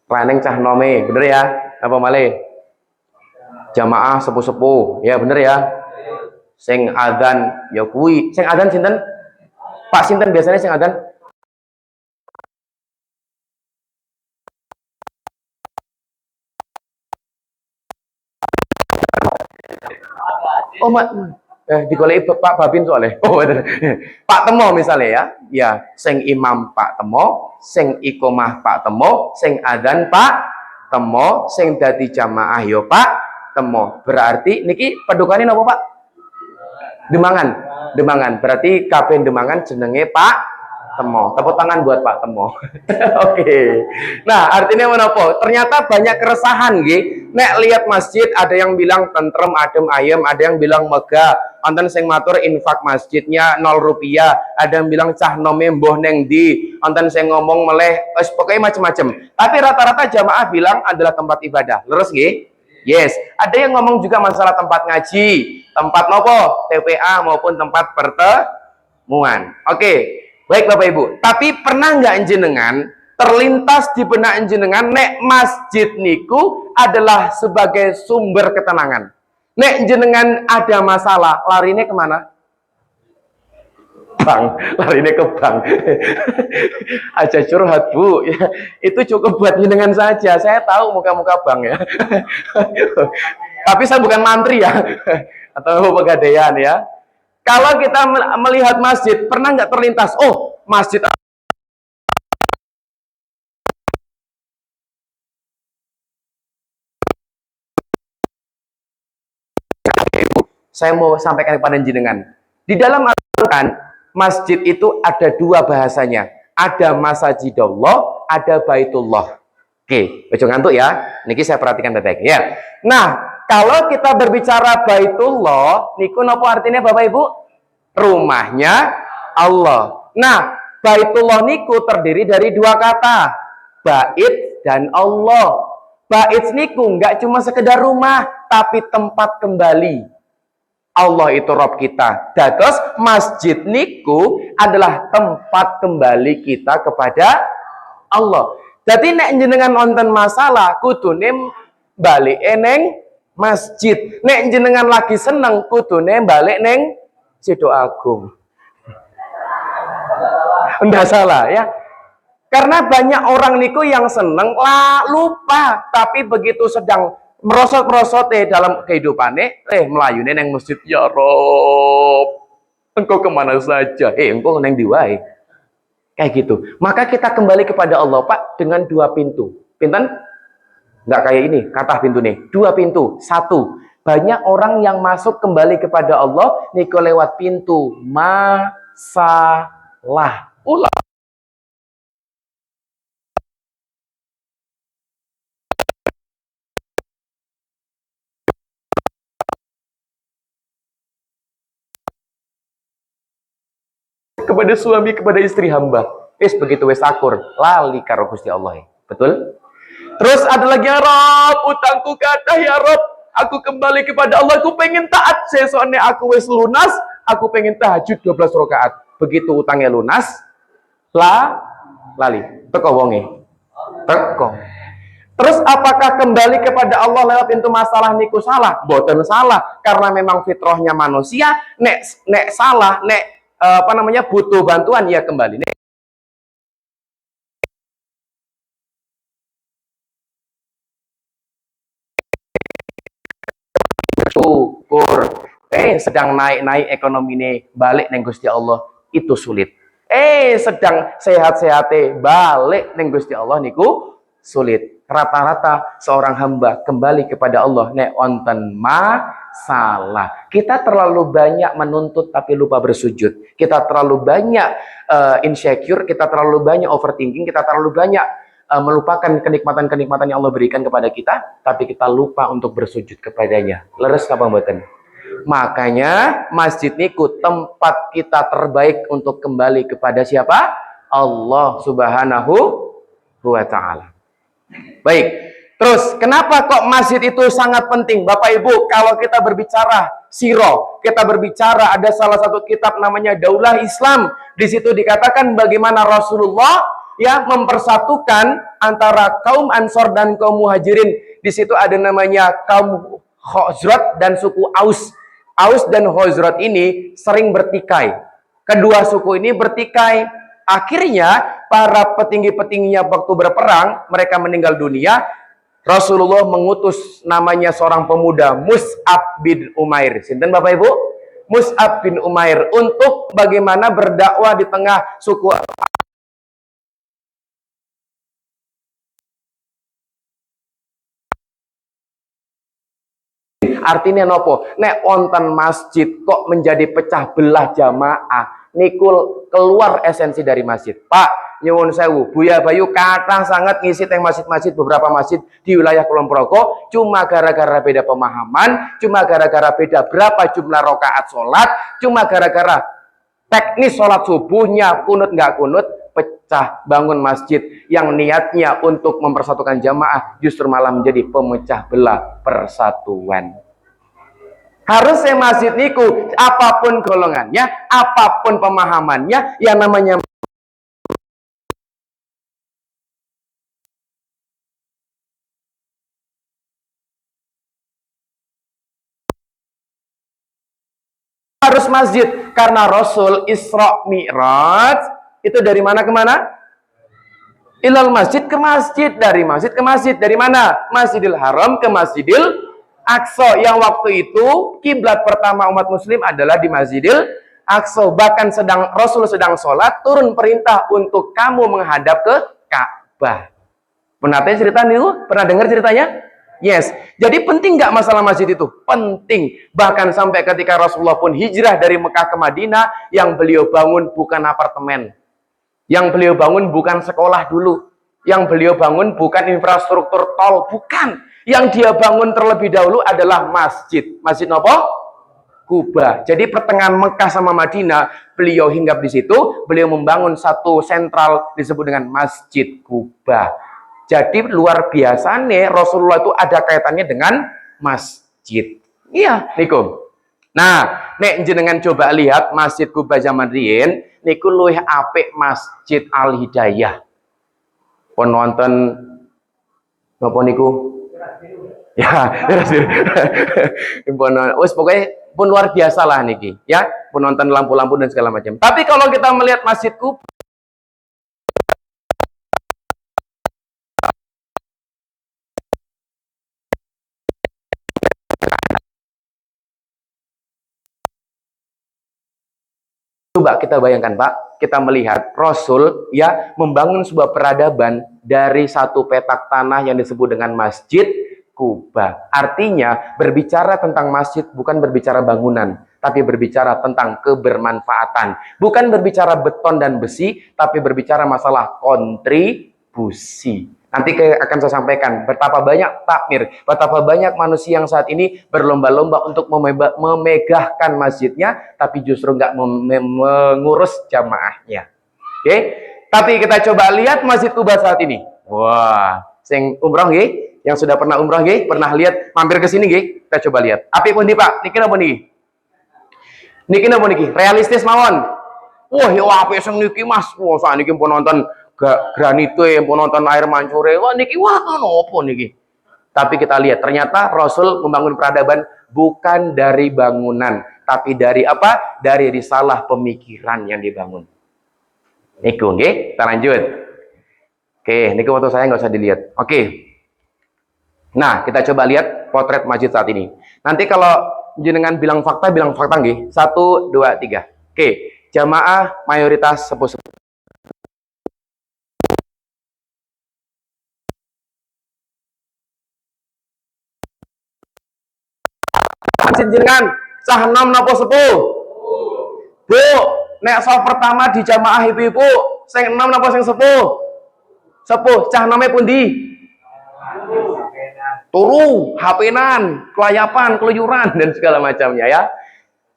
Planning cah nome, bener ya? Apa malih? Jamaah sepuh-sepuh, ya bener ya? Sing adzan ya kuwi. Sing adzan sinten? Pak sinten biasanya sing adzan? Oh, digoleki Pak Babin soalnya. Oh, bener. Pak Temo misalnya ya. Ya, sing imam Pak Temo, sing iqomah Pak Temo, sing adzan Pak Temo, sing dadi jamaah yo Pak Temo. Berarti niki pedukane napa Pak? Demangan. Demangan. Berarti kabeh Demangan jenenge Pak Temo. Tepuk tangan buat Pak Temo. Oke. Nah, artinya menapa? Ternyata banyak keresahan nggih. Nek lihat masjid ada yang bilang tentrem, adem, ayem, ada yang bilang megah. Wonten sing matur infak masjidnya 0 rupiah, ada yang bilang cah nome mbuh neng di. Wonten sing ngomong meleh, pokoknya macam-macam. Tapi rata-rata jamaah bilang adalah tempat ibadah. Leres nggih? Yes. Ada yang ngomong juga masalah tempat ngaji, tempat nopo, TPA maupun tempat pertemuan. Oke. Baik Bapak Ibu, tapi pernah nggak jenengan terlintas di benak jenengan nek masjid niku adalah sebagai sumber ketenangan? Nek jenengan ada masalah, larinya kemana? Bang, larinya ke bank. Aja curhat Bu, ya, itu cukup buat jenengan saja. Saya tahu muka-muka bank ya. Tapi saya bukan mantri ya, atau pegadaian ya. Kalau kita melihat masjid, pernah nggak terlintas, oh masjid saya mau sampaikan kepada jenengan. Di dalam Al-Quran, masjid itu ada dua bahasanya. Ada masajidallah, ada baitullah. Oke, ojo ngantuk ya. Niki saya perhatikan baik-baik ya. Nah, kalau kita berbicara baitullah, niku nopo artinya Bapak Ibu? Rumahnya Allah. Nah, baitullah niku terdiri dari dua kata, bait dan Allah. Bait niku nggak cuma sekedar rumah, tapi tempat kembali. Allah itu Rob kita. Dados masjid niku adalah tempat kembali kita kepada Allah. Jadi nek jenengan nonton masalah kudune balik neng masjid. Nek jenengan lagi seneng kudune balik neng Sido Agung. Enggak salah ya. Karena banyak orang niku yang seneng lah lupa, tapi begitu sedang merosot-merosot dalam kehidupannya, melayune neng masjid, ya Rob, engkau kemana saja? Engkau neng diwai. Kayak gitu. Maka kita kembali kepada Allah, Pak, dengan dua pintu. Pinten? Nggak kayak ini, kata pintu nih. Dua pintu. Satu, banyak orang yang masuk kembali kepada Allah, niku lewat pintu masalah. Ulah. Kepada suami, kepada istri hamba. Begitu wes akur, lali karo Gusti Allah. Betul? Terus ada lagi, ya Rob, utangku kathah ya Rob. Aku kembali kepada Allah, aku pengen taat. Soalnya aku wes lunas, aku pengen tahajud 12 rakaat. Begitu utangnya lunas, lali. Teko wonge. Teko. Terus apakah kembali kepada Allah lewat pintu masalah niku salah? Boten salah, karena memang fitrahnya manusia. Nek salah, nek butuh bantuan, ya kembali. Syukur. Sedang naik-naik ekonomi ini, balik neng Gusti Allah itu sulit. Sedang sehat-sehat balik neng Gusti Allah niku sulit. Rata-rata seorang hamba kembali kepada Allah nek wonten masalah. Kita terlalu banyak menuntut tapi lupa bersujud. Kita terlalu banyak insecure, kita terlalu banyak overthinking, kita terlalu banyak melupakan kenikmatan-kenikmatan yang Allah berikan kepada kita, tapi kita lupa untuk bersujud kepadanya. Leres apa mboten? Makanya masjid niku tempat kita terbaik untuk kembali kepada siapa? Allah Subhanahu wa Ta'ala. Baik. Terus, kenapa kok masjid itu sangat penting? Bapak Ibu, kalau kita berbicara sirah, kita berbicara ada salah satu kitab namanya Daulah Islam. Di situ dikatakan bagaimana Rasulullah ya mempersatukan antara kaum Ansor dan kaum Muhajirin. Di situ ada namanya kaum Khazraj dan suku Aus. Aus dan Khazraj ini sering bertikai. Kedua suku ini bertikai. Akhirnya para petinggi-petingginya waktu berperang, mereka meninggal dunia. Rasulullah mengutus namanya seorang pemuda, Mus'ab bin Umair. Sinten Bapak Ibu? Mus'ab bin Umair untuk bagaimana berdakwah di tengah suku. Artinya nopo? Nek wonten masjid kok menjadi pecah belah jamaah. Nikul keluar esensi dari masjid. Pak, nyuwun sewu, Buya Bayu kata sangat ngisi teng masjid-masjid, beberapa masjid di wilayah Kulon Progo, cuma gara-gara beda pemahaman, cuma gara-gara beda berapa jumlah rakaat sholat, cuma gara-gara teknis sholat subuhnya kunut nggak kunut, pecah bangun masjid yang niatnya untuk mempersatukan jamaah justru malah menjadi pemecah belah persatuan. Harusnya masjid niku apapun golongannya, apapun pemahamannya, yang namanya harus masjid, karena Rasul Isra Mi'raj itu dari mana ke mana? Ilal masjid ke masjid, dari masjid ke masjid. Dari mana? Masjidil Haram ke Masjidil Aqsa, yang waktu itu kiblat pertama umat muslim adalah di Masjidil Aqsa. Bahkan Rasul sedang sholat, turun perintah untuk kamu menghadap ke Ka'bah. Pernah cerita nih? Pernah dengar ceritanya? Yes. Jadi penting nggak masalah masjid itu? Penting. Bahkan sampai ketika Rasulullah pun hijrah dari Mekah ke Madinah, yang beliau bangun bukan apartemen. Yang beliau bangun bukan sekolah dulu. Yang beliau bangun bukan infrastruktur tol, bukan. Yang dia bangun terlebih dahulu adalah masjid. Masjid apa? Kuba. Jadi pertengahan Mekah sama Madinah, beliau hinggap di situ, beliau membangun satu sentral disebut dengan Masjid Kuba. Jadi luar biasa nih, Rasulullah itu ada kaitannya dengan masjid. Iya, niku. Nah, nek jenengan coba lihat Masjid Kuba zaman riyin, niku luwih apik Masjid Al Hidayah. Pun wonten napa niku? Ya, wis pokoknya pun luar biasa lah niki, ya. Pun nonton lampu-lampu dan segala macam. Tapi kalau kita melihat Masjid Kuba, coba kita bayangkan Pak, kita melihat Rasul ya membangun sebuah peradaban dari satu petak tanah yang disebut dengan Masjid Kuba. Artinya berbicara tentang masjid bukan berbicara bangunan, tapi berbicara tentang kebermanfaatan. Bukan berbicara beton dan besi, tapi berbicara masalah kontribusi. Nanti akan saya sampaikan betapa banyak takmir, betapa banyak manusia yang saat ini berlomba-lomba untuk memegahkan masjidnya, tapi justru nggak mengurus jamaahnya. Oke? Tapi kita coba lihat Masjid Kuba saat ini. Wah, sing umroh nggih? Yang sudah pernah umroh nggih, pernah lihat mampir ke sini nggih? Kita coba lihat. Apik pundi Pak? Niki napa niki? Niki napa niki? Realistis mawon. Wah, ya apik sing niki Mas. Wah, sakniki pun nonton granite, pun nonton air mancure. Wah, niki wah napa niki? Tapi kita lihat ternyata Rasul membangun peradaban bukan dari bangunan, tapi dari apa? Dari risalah pemikiran yang dibangun. Niku, nggih. Kita lanjut. Oke, niku foto saya nggak usah dilihat. Oke. Nah, kita coba lihat potret masjid saat ini. Nanti kalau jenengan bilang fakta nggih. 1, 2, 3. Oke, jamaah mayoritas sepuh-sepuh. Masjid jenengan sah enom napa sepuh? Bu, nek soal pertama di jamaah ibu-ibu, sing enom napa sing sepuh? Sepuh, cah nome pundi? Turu, hapenan, kelayapan, keluyuran dan segala macamnya ya.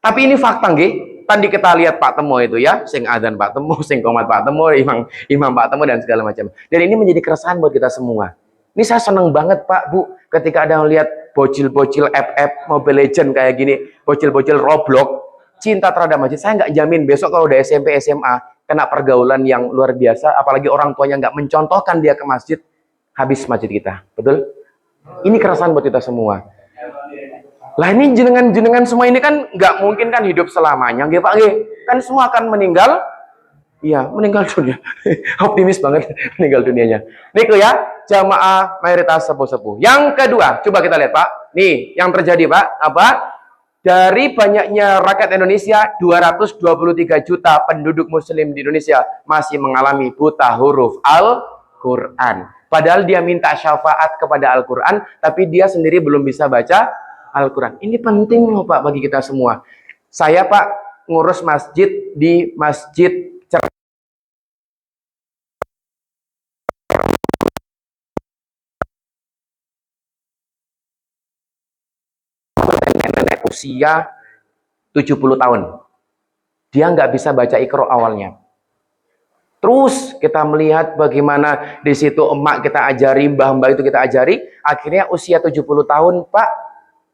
Tapi ini fakta nggih. Tadi kita lihat Pak Temo itu ya, sing adzan Pak Temo, sing qomat Pak Temo, imam Pak Temo dan segala macam. Dan ini menjadi keresahan buat kita semua. Ini saya seneng banget Pak, Bu, ketika ada yang lihat bocil-bocil FF Mobile Legend kayak gini, bocil-bocil Roblox, cinta terhadap masjid. Saya nggak jamin besok kalau udah SMP SMA kena pergaulan yang luar biasa, apalagi orang tuanya nggak mencontohkan dia ke masjid, habis masjid kita. Betul? Ini keresahan buat kita semua. Lah ini jenengan semua ini kan nggak mungkin kan hidup selamanya, nggih Pak nggih. Kan semua akan meninggal. Iya, meninggal dunia. Optimis banget meninggal dunianya. Niku ya, jamaah mayoritas sepuh-sepuh. Yang kedua, coba kita lihat Pak. Nih, yang terjadi Pak, apa? Dari banyaknya rakyat Indonesia, 223 juta penduduk muslim di Indonesia masih mengalami buta huruf Al-Quran. Padahal dia minta syafaat kepada Al-Quran, tapi dia sendiri belum bisa baca Al-Quran. Ini penting loh Pak bagi kita semua. Saya Pak ngurus masjid di Masjid nenek usia 70 tahun. Dia nggak bisa baca Iqra awalnya. Terus kita melihat bagaimana di situ emak kita ajari, mbah-mbah itu kita ajari, akhirnya usia 70 tahun, Pak,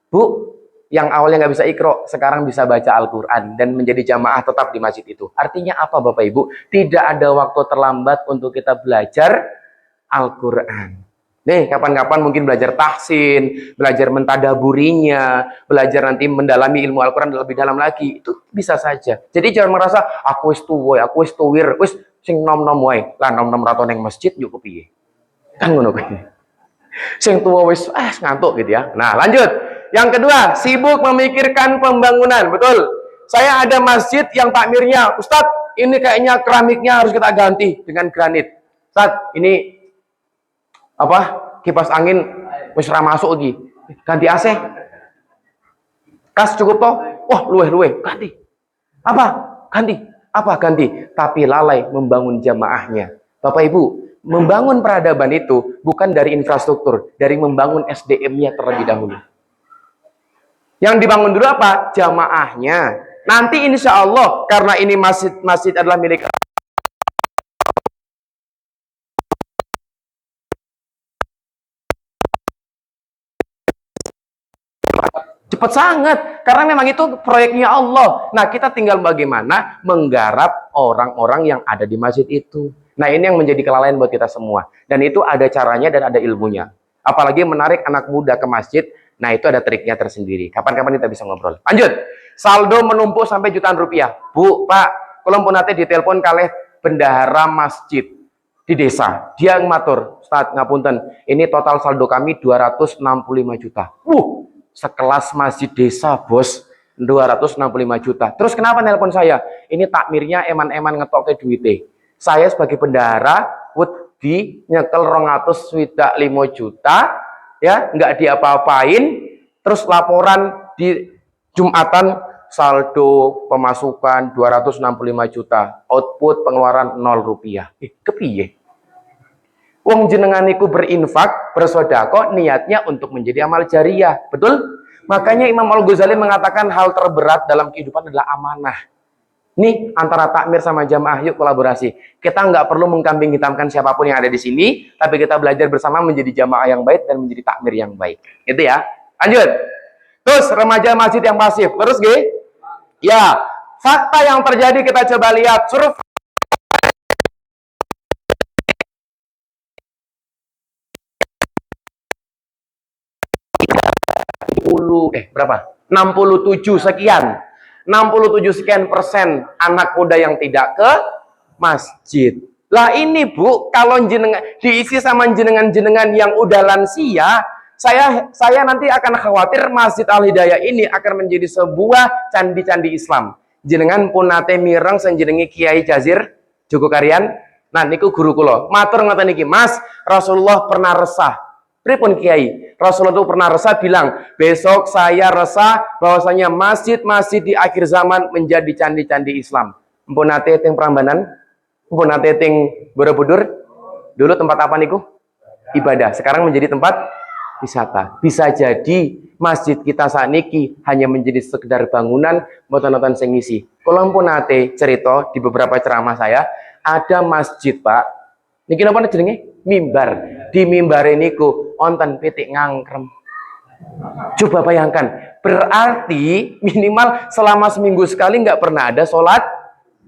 Bu, yang awalnya nggak bisa Iqra, sekarang bisa baca Al-Quran dan menjadi jamaah tetap di masjid itu. Artinya apa Bapak Ibu? Tidak ada waktu terlambat untuk kita belajar Al-Quran. Nih, kapan-kapan mungkin belajar tahsin, belajar mentadaburinya, belajar nanti mendalami ilmu Al-Quran lebih dalam lagi. Itu bisa saja. Jadi jangan merasa, aku wis tuwoy, aku wis tuwir, wis sing nom-nom wae. Lah nom-nom rato neng masjid yuk kepiye. Kan ngono kuwi. Sing tuwa wis ngantuk gitu ya. Nah, lanjut. Yang kedua, sibuk memikirkan pembangunan. Betul. Saya ada masjid yang takmirnya, Ustadz, ini kayaknya keramiknya harus kita ganti dengan granit. Ustadz, ini apa kipas angin wis ra masuk lagi, ganti AC, kas cukup toh, wah luweh ganti ganti, tapi lalai membangun jamaahnya. Bapak Ibu, membangun peradaban itu bukan dari infrastruktur, dari membangun SDM-nya terlebih dahulu. Yang dibangun dulu apa? Jamaahnya. Nanti insya Allah karena ini masjid adalah milik cepat sangat, karena memang itu proyeknya Allah. Nah, kita tinggal bagaimana menggarap orang-orang yang ada di masjid itu. Nah, ini yang menjadi kelalaian buat kita semua. Dan itu ada caranya dan ada ilmunya. Apalagi menarik anak muda ke masjid, nah itu ada triknya tersendiri. Kapan-kapan kita bisa ngobrol. Lanjut. Saldo menumpuk sampai jutaan rupiah. Bu, Pak, kalau pun nanti ditelepon kalih bendahara masjid di desa. Dia ngatur, Ustaz, ngapunten, ini total saldo kami 265 juta. Sekelas masjid desa bos, 265 juta. Terus kenapa nelpon saya? Ini takmirnya eman-eman ngetok ke duitnya. Saya sebagai bendahara wedi nyekel 205 juta ya, nggak diapa-apain. Terus laporan di Jumatan saldo pemasukan 265 juta, output pengeluaran 0 rupiah. Kepiye? Wong jenengan niku berinfak, bersodako, niatnya untuk menjadi amal jariah. Betul? Makanya Imam Al-Ghazali mengatakan hal terberat dalam kehidupan adalah amanah. Nih, antara takmir sama jamaah, yuk kolaborasi. Kita nggak perlu mengkambing hitamkan siapapun yang ada di sini, tapi kita belajar bersama menjadi jamaah yang baik dan menjadi takmir yang baik. Itu ya. Lanjut. Terus, remaja masjid yang pasif. Terus, ya, fakta yang terjadi kita coba lihat. Survei berapa? 67 sekian. 67% anak muda yang tidak ke masjid. Lah ini Bu, kalau jenengan diisi sama jenengan-jenengan yang udah lansia, saya nanti akan khawatir Masjid Al Hidayah ini akan menjadi sebuah candi-candi Islam. Jenengan pun nate mireng senjenengi Kiai Jazir Joko Karyan. Nah niku guru kula. Matur ngoten niki, Mas, Rasulullah pernah resah. Pripun Kiai? Rasulullah itu pernah resah bilang, besok saya resah bahwasanya masjid-masjid di akhir zaman menjadi candi-candi Islam. Mpun nate teng Prambanan, mpun nate teng Borobudur. Dulu tempat apa niku? Ibadah. Sekarang menjadi tempat wisata. Bisa jadi masjid kita saat niki hanya menjadi sekedar bangunan mboten-mboten sing ngisi. Kula mpun nate cerita di beberapa ceramah saya, ada masjid, Pak. Niki napa jenenge? Mimbar. Di mimbar niku wonten pitik ngangkrem. Coba bayangkan, berarti minimal selama seminggu sekali nggak pernah ada sholat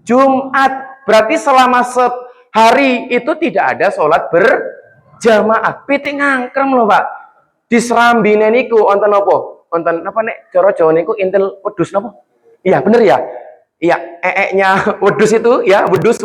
Jumat. Berarti selama sehari itu tidak ada sholat berjamaah. Pitik ngangkrem loh Pak. Di serambine niku wonten apa? Wonten apa nek cara Jawa niku intel wedhus napa? Iya bener ya? Iya, nya wedhus itu ya, wedhus.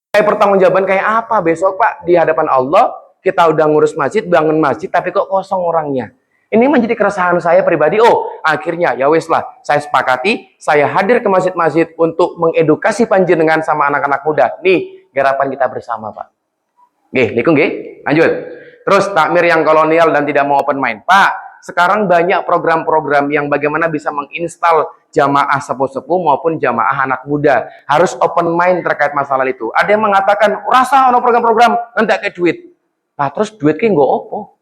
Kayak pertanggungjawaban kayak apa besok Pak di hadapan Allah, kita udah ngurus masjid, bangun masjid tapi kok kosong orangnya. Ini menjadi keresahan saya pribadi. Oh, akhirnya ya wis lah, saya sepakati, saya hadir ke masjid-masjid untuk mengedukasi panjenengan sama anak-anak muda. Nih, garapan kita bersama, Pak. Nggih, niku nggih. Lanjut. Terus takmir yang kolonial dan tidak mau open mind. Pak, sekarang banyak program-program yang bagaimana bisa menginstal jamaah sepuh-sepuh maupun jamaah anak muda. Harus open mind terkait masalah itu. Ada yang mengatakan, rasa ono program-program, ngentek ke duit. Nah, terus duit ki nggo opo?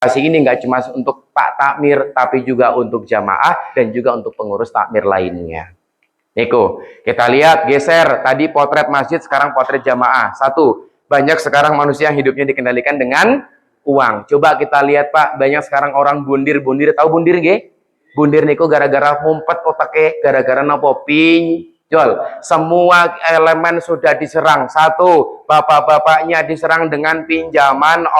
Ini nggak cuma untuk Pak Takmir, tapi juga untuk jamaah dan juga untuk pengurus takmir lainnya. Niku, kita lihat geser tadi potret masjid, sekarang potret jamaah. Satu, banyak sekarang manusia yang hidupnya dikendalikan dengan uang. Coba kita lihat Pak, banyak sekarang orang bundir-bundir. Tahu bundir nggih? Bundir niku gara-gara ngumpet otaknya, gara-gara nopo pinjol. Semua elemen sudah diserang. Satu, bapak-bapaknya diserang dengan pinjaman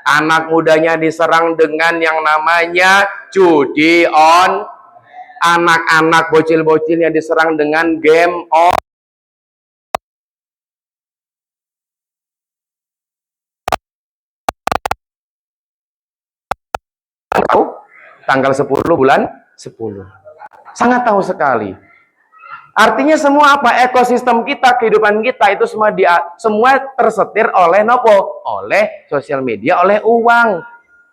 anak mudanya diserang dengan yang namanya judi on, anak-anak bocil-bocilnya diserang dengan game on. Tanggal 10 bulan 10. Sangat tahu sekali. Artinya semua apa? Ekosistem kita, kehidupan kita itu semua tersetir oleh nopo? Oleh sosial media, oleh uang.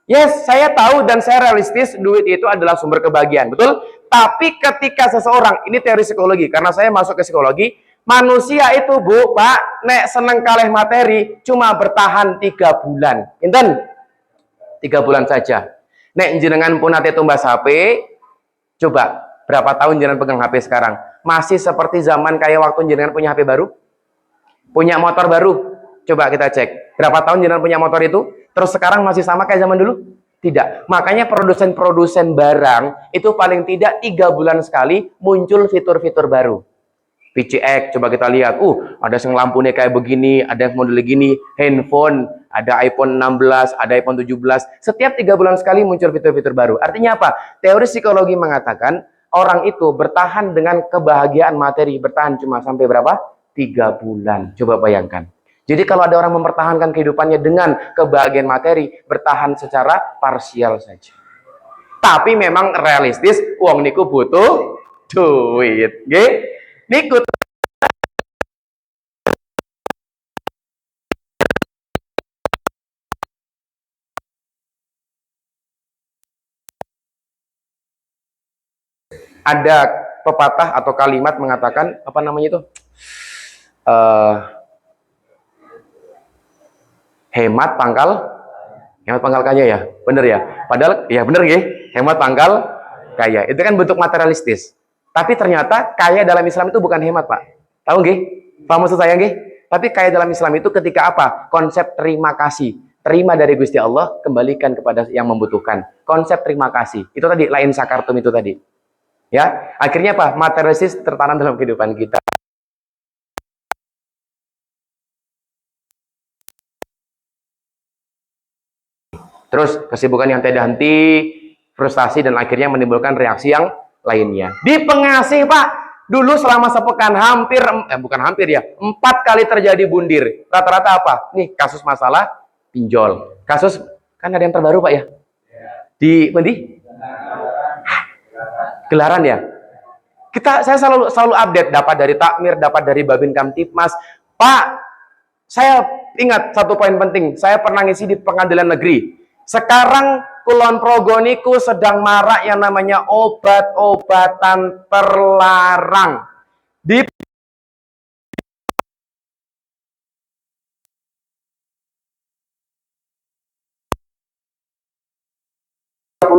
Yes, saya tahu dan saya realistis duit itu adalah sumber kebahagiaan, betul? Tapi ketika seseorang, ini teori psikologi, karena saya masuk ke psikologi, manusia itu Bu, Pak, nek seneng kalih materi, cuma bertahan 3 bulan. Inten? 3 bulan saja. Nek jenengan pun ate tumbas HP, coba berapa tahun jenengan pegang HP sekarang? Masih seperti zaman kayak waktu jenengan punya HP baru? Punya motor baru? Coba kita cek. Berapa tahun jenengan punya motor itu? Terus sekarang masih sama kayak zaman dulu? Tidak. Makanya produsen-produsen barang itu paling tidak 3 bulan sekali muncul fitur-fitur baru. PCX, coba kita lihat. Ada yang lampunya kayak begini, ada yang model gini, handphone, ada iPhone 16, ada iPhone 17. Setiap 3 bulan sekali muncul fitur-fitur baru. Artinya apa? Teori psikologi mengatakan orang itu bertahan dengan kebahagiaan materi, bertahan cuma sampai berapa? 3 bulan. Coba bayangkan. Jadi kalau ada orang mempertahankan kehidupannya dengan kebahagiaan materi, bertahan secara parsial saja. Tapi memang realistis, uang niku butuh duit. Nggih? Niku ada pepatah atau kalimat mengatakan apa namanya itu? Hemat pangkal kaya ya, bener ya. Padahal ya bener ya, hemat pangkal kaya. Itu kan bentuk materialistis. Tapi ternyata kaya dalam Islam itu bukan hemat Pak. Tahu nggih? Paham maksud saya nggih? Tapi kaya dalam Islam itu ketika apa? Konsep terima kasih. Terima dari Gusti Allah, kembalikan kepada yang membutuhkan. Konsep terima kasih. Itu tadi lain sakartum itu tadi. Ya, akhirnya apa? Materialistis tertanam dalam kehidupan kita. Terus kesibukan yang tidak henti, frustasi, dan akhirnya menimbulkan reaksi yang lainnya. Di Pengasih, Pak, dulu selama sepekan bukan hampir ya, 4 kali terjadi bundir. Rata-rata apa? Nih, kasus masalah pinjol. Kasus, kan ada yang terbaru, Pak ya? Di Gelaran ya? Saya selalu update, dapat dari Takmir, dapat dari Babin Kamtipmas. Pak, saya ingat satu poin penting. Saya pernah ngisi di pengadilan negeri. Sekarang Kulon Progo niku sedang marak yang namanya obat-obatan terlarang. Di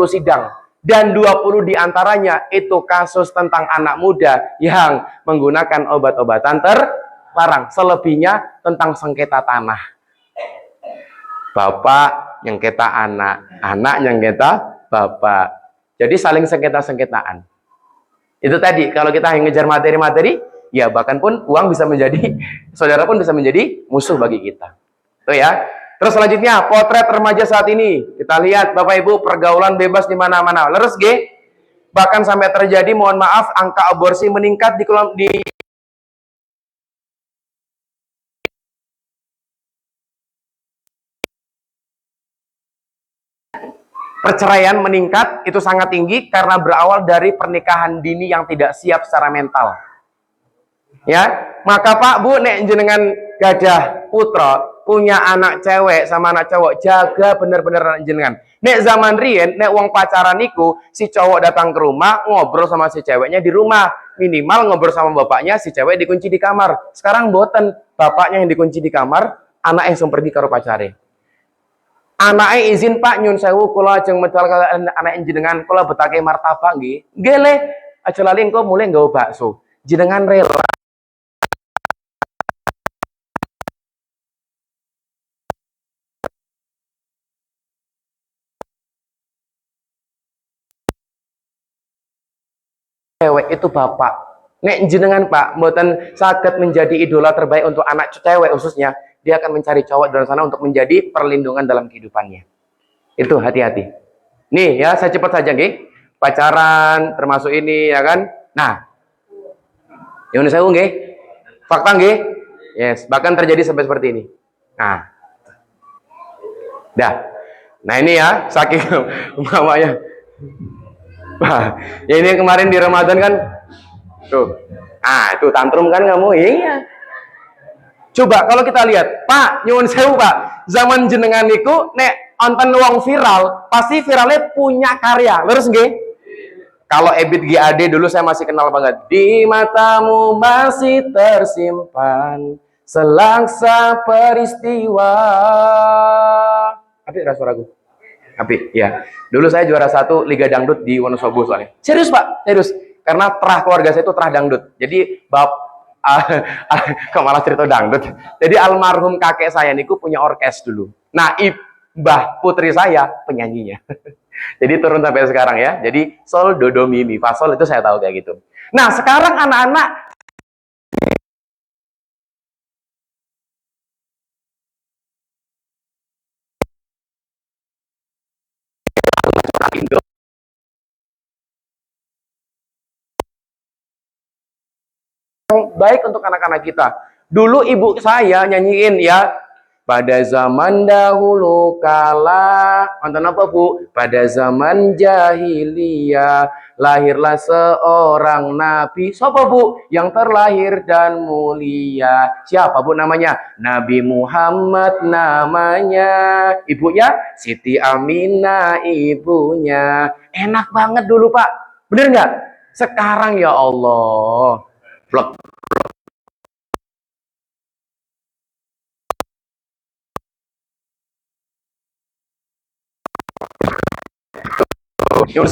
sidang, dan 20 diantaranya itu kasus tentang anak muda yang menggunakan obat-obatan terlarang. Selebihnya tentang sengketa tanah. Bapak nyengketa anak, anak nyengketa bapak. Jadi saling sengketa-sengketaan. Itu tadi, kalau kita yang ngejar materi-materi, ya bahkan pun uang bisa menjadi, saudara pun bisa menjadi musuh bagi kita. Tuh ya. Terus selanjutnya, potret remaja saat ini. Kita lihat, Bapak Ibu, pergaulan bebas di mana-mana. Leres, G? Bahkan sampai terjadi, mohon maaf, angka aborsi meningkat di perceraian meningkat, itu sangat tinggi karena berawal dari pernikahan dini yang tidak siap secara mental. Ya, maka Pak Bu, nek jenengan gadah putra, punya anak cewek sama anak cowok, jaga bener-bener anak jenengan. Nek zaman rien, nek wong pacaran niku, si cowok datang ke rumah, ngobrol sama si ceweknya di rumah. Minimal ngobrol sama bapaknya, si cewek dikunci di kamar. Sekarang boten, bapaknya yang dikunci di kamar, anak yang pergi karo pacare. Anaknya izin, Pak, nyun sewu kula ajeng medal anak jenengan kula betake martabak nggih. Nggih le, aja lali engko mulai nggawa bakso. Jenengan rela cewek itu bapak. Nek jenengan Pak, mboten saged menjadi idola terbaik untuk anak cewek khususnya, dia akan mencari cowok di luar sana untuk menjadi perlindungan dalam kehidupannya. Itu hati-hati. Nih ya, saya cepat saja nggih. Pacaran termasuk ini ya kan. Nah, yang saya nggih. Fakta nggih. Yes, bahkan terjadi sampai seperti ini. Nah. Dah. Nah, ini ya, saking mamanya. Wah, ya ini kemarin di Ramadan kan tuh. Ah, itu tantrum kan kamu? Iya. Coba kalau kita lihat, Pak, nyuwun sewu, Pak. Zaman jenengan niku nek onten wong viral, pasti viralnya punya karya. Terus nggih? Kalau Ebit GAD dulu saya masih kenal banget. Di matamu masih tersimpan selangsa peristiwa. Tapi rasa ragu. Tapi ya, dulu saya juara 1 Liga Dangdut di Wonosobo soalnya. Serius Pak, serius. Karena terah keluarga saya itu terah dangdut. Jadi kok malah cerita dangdut. Jadi almarhum kakek saya niku punya orkes dulu. Nah, Mbah putri saya penyanyinya. Jadi turun sampai sekarang ya. Jadi sol, do, do, mi, mi, fa, sol itu saya tahu kayak gitu. Nah, sekarang anak-anak baik untuk anak-anak kita. Dulu ibu saya nyanyiin ya, pada zaman dahulu kala, nonton apa Bu? Pada zaman jahiliyah lahirlah seorang nabi. Siapa Bu? Yang terlahir dan mulia. Siapa Bu namanya? Nabi Muhammad namanya. Ibunya Siti Aminah ibunya. Enak banget dulu Pak. Bener nggak? Sekarang ya Allah. Vlog. Nyun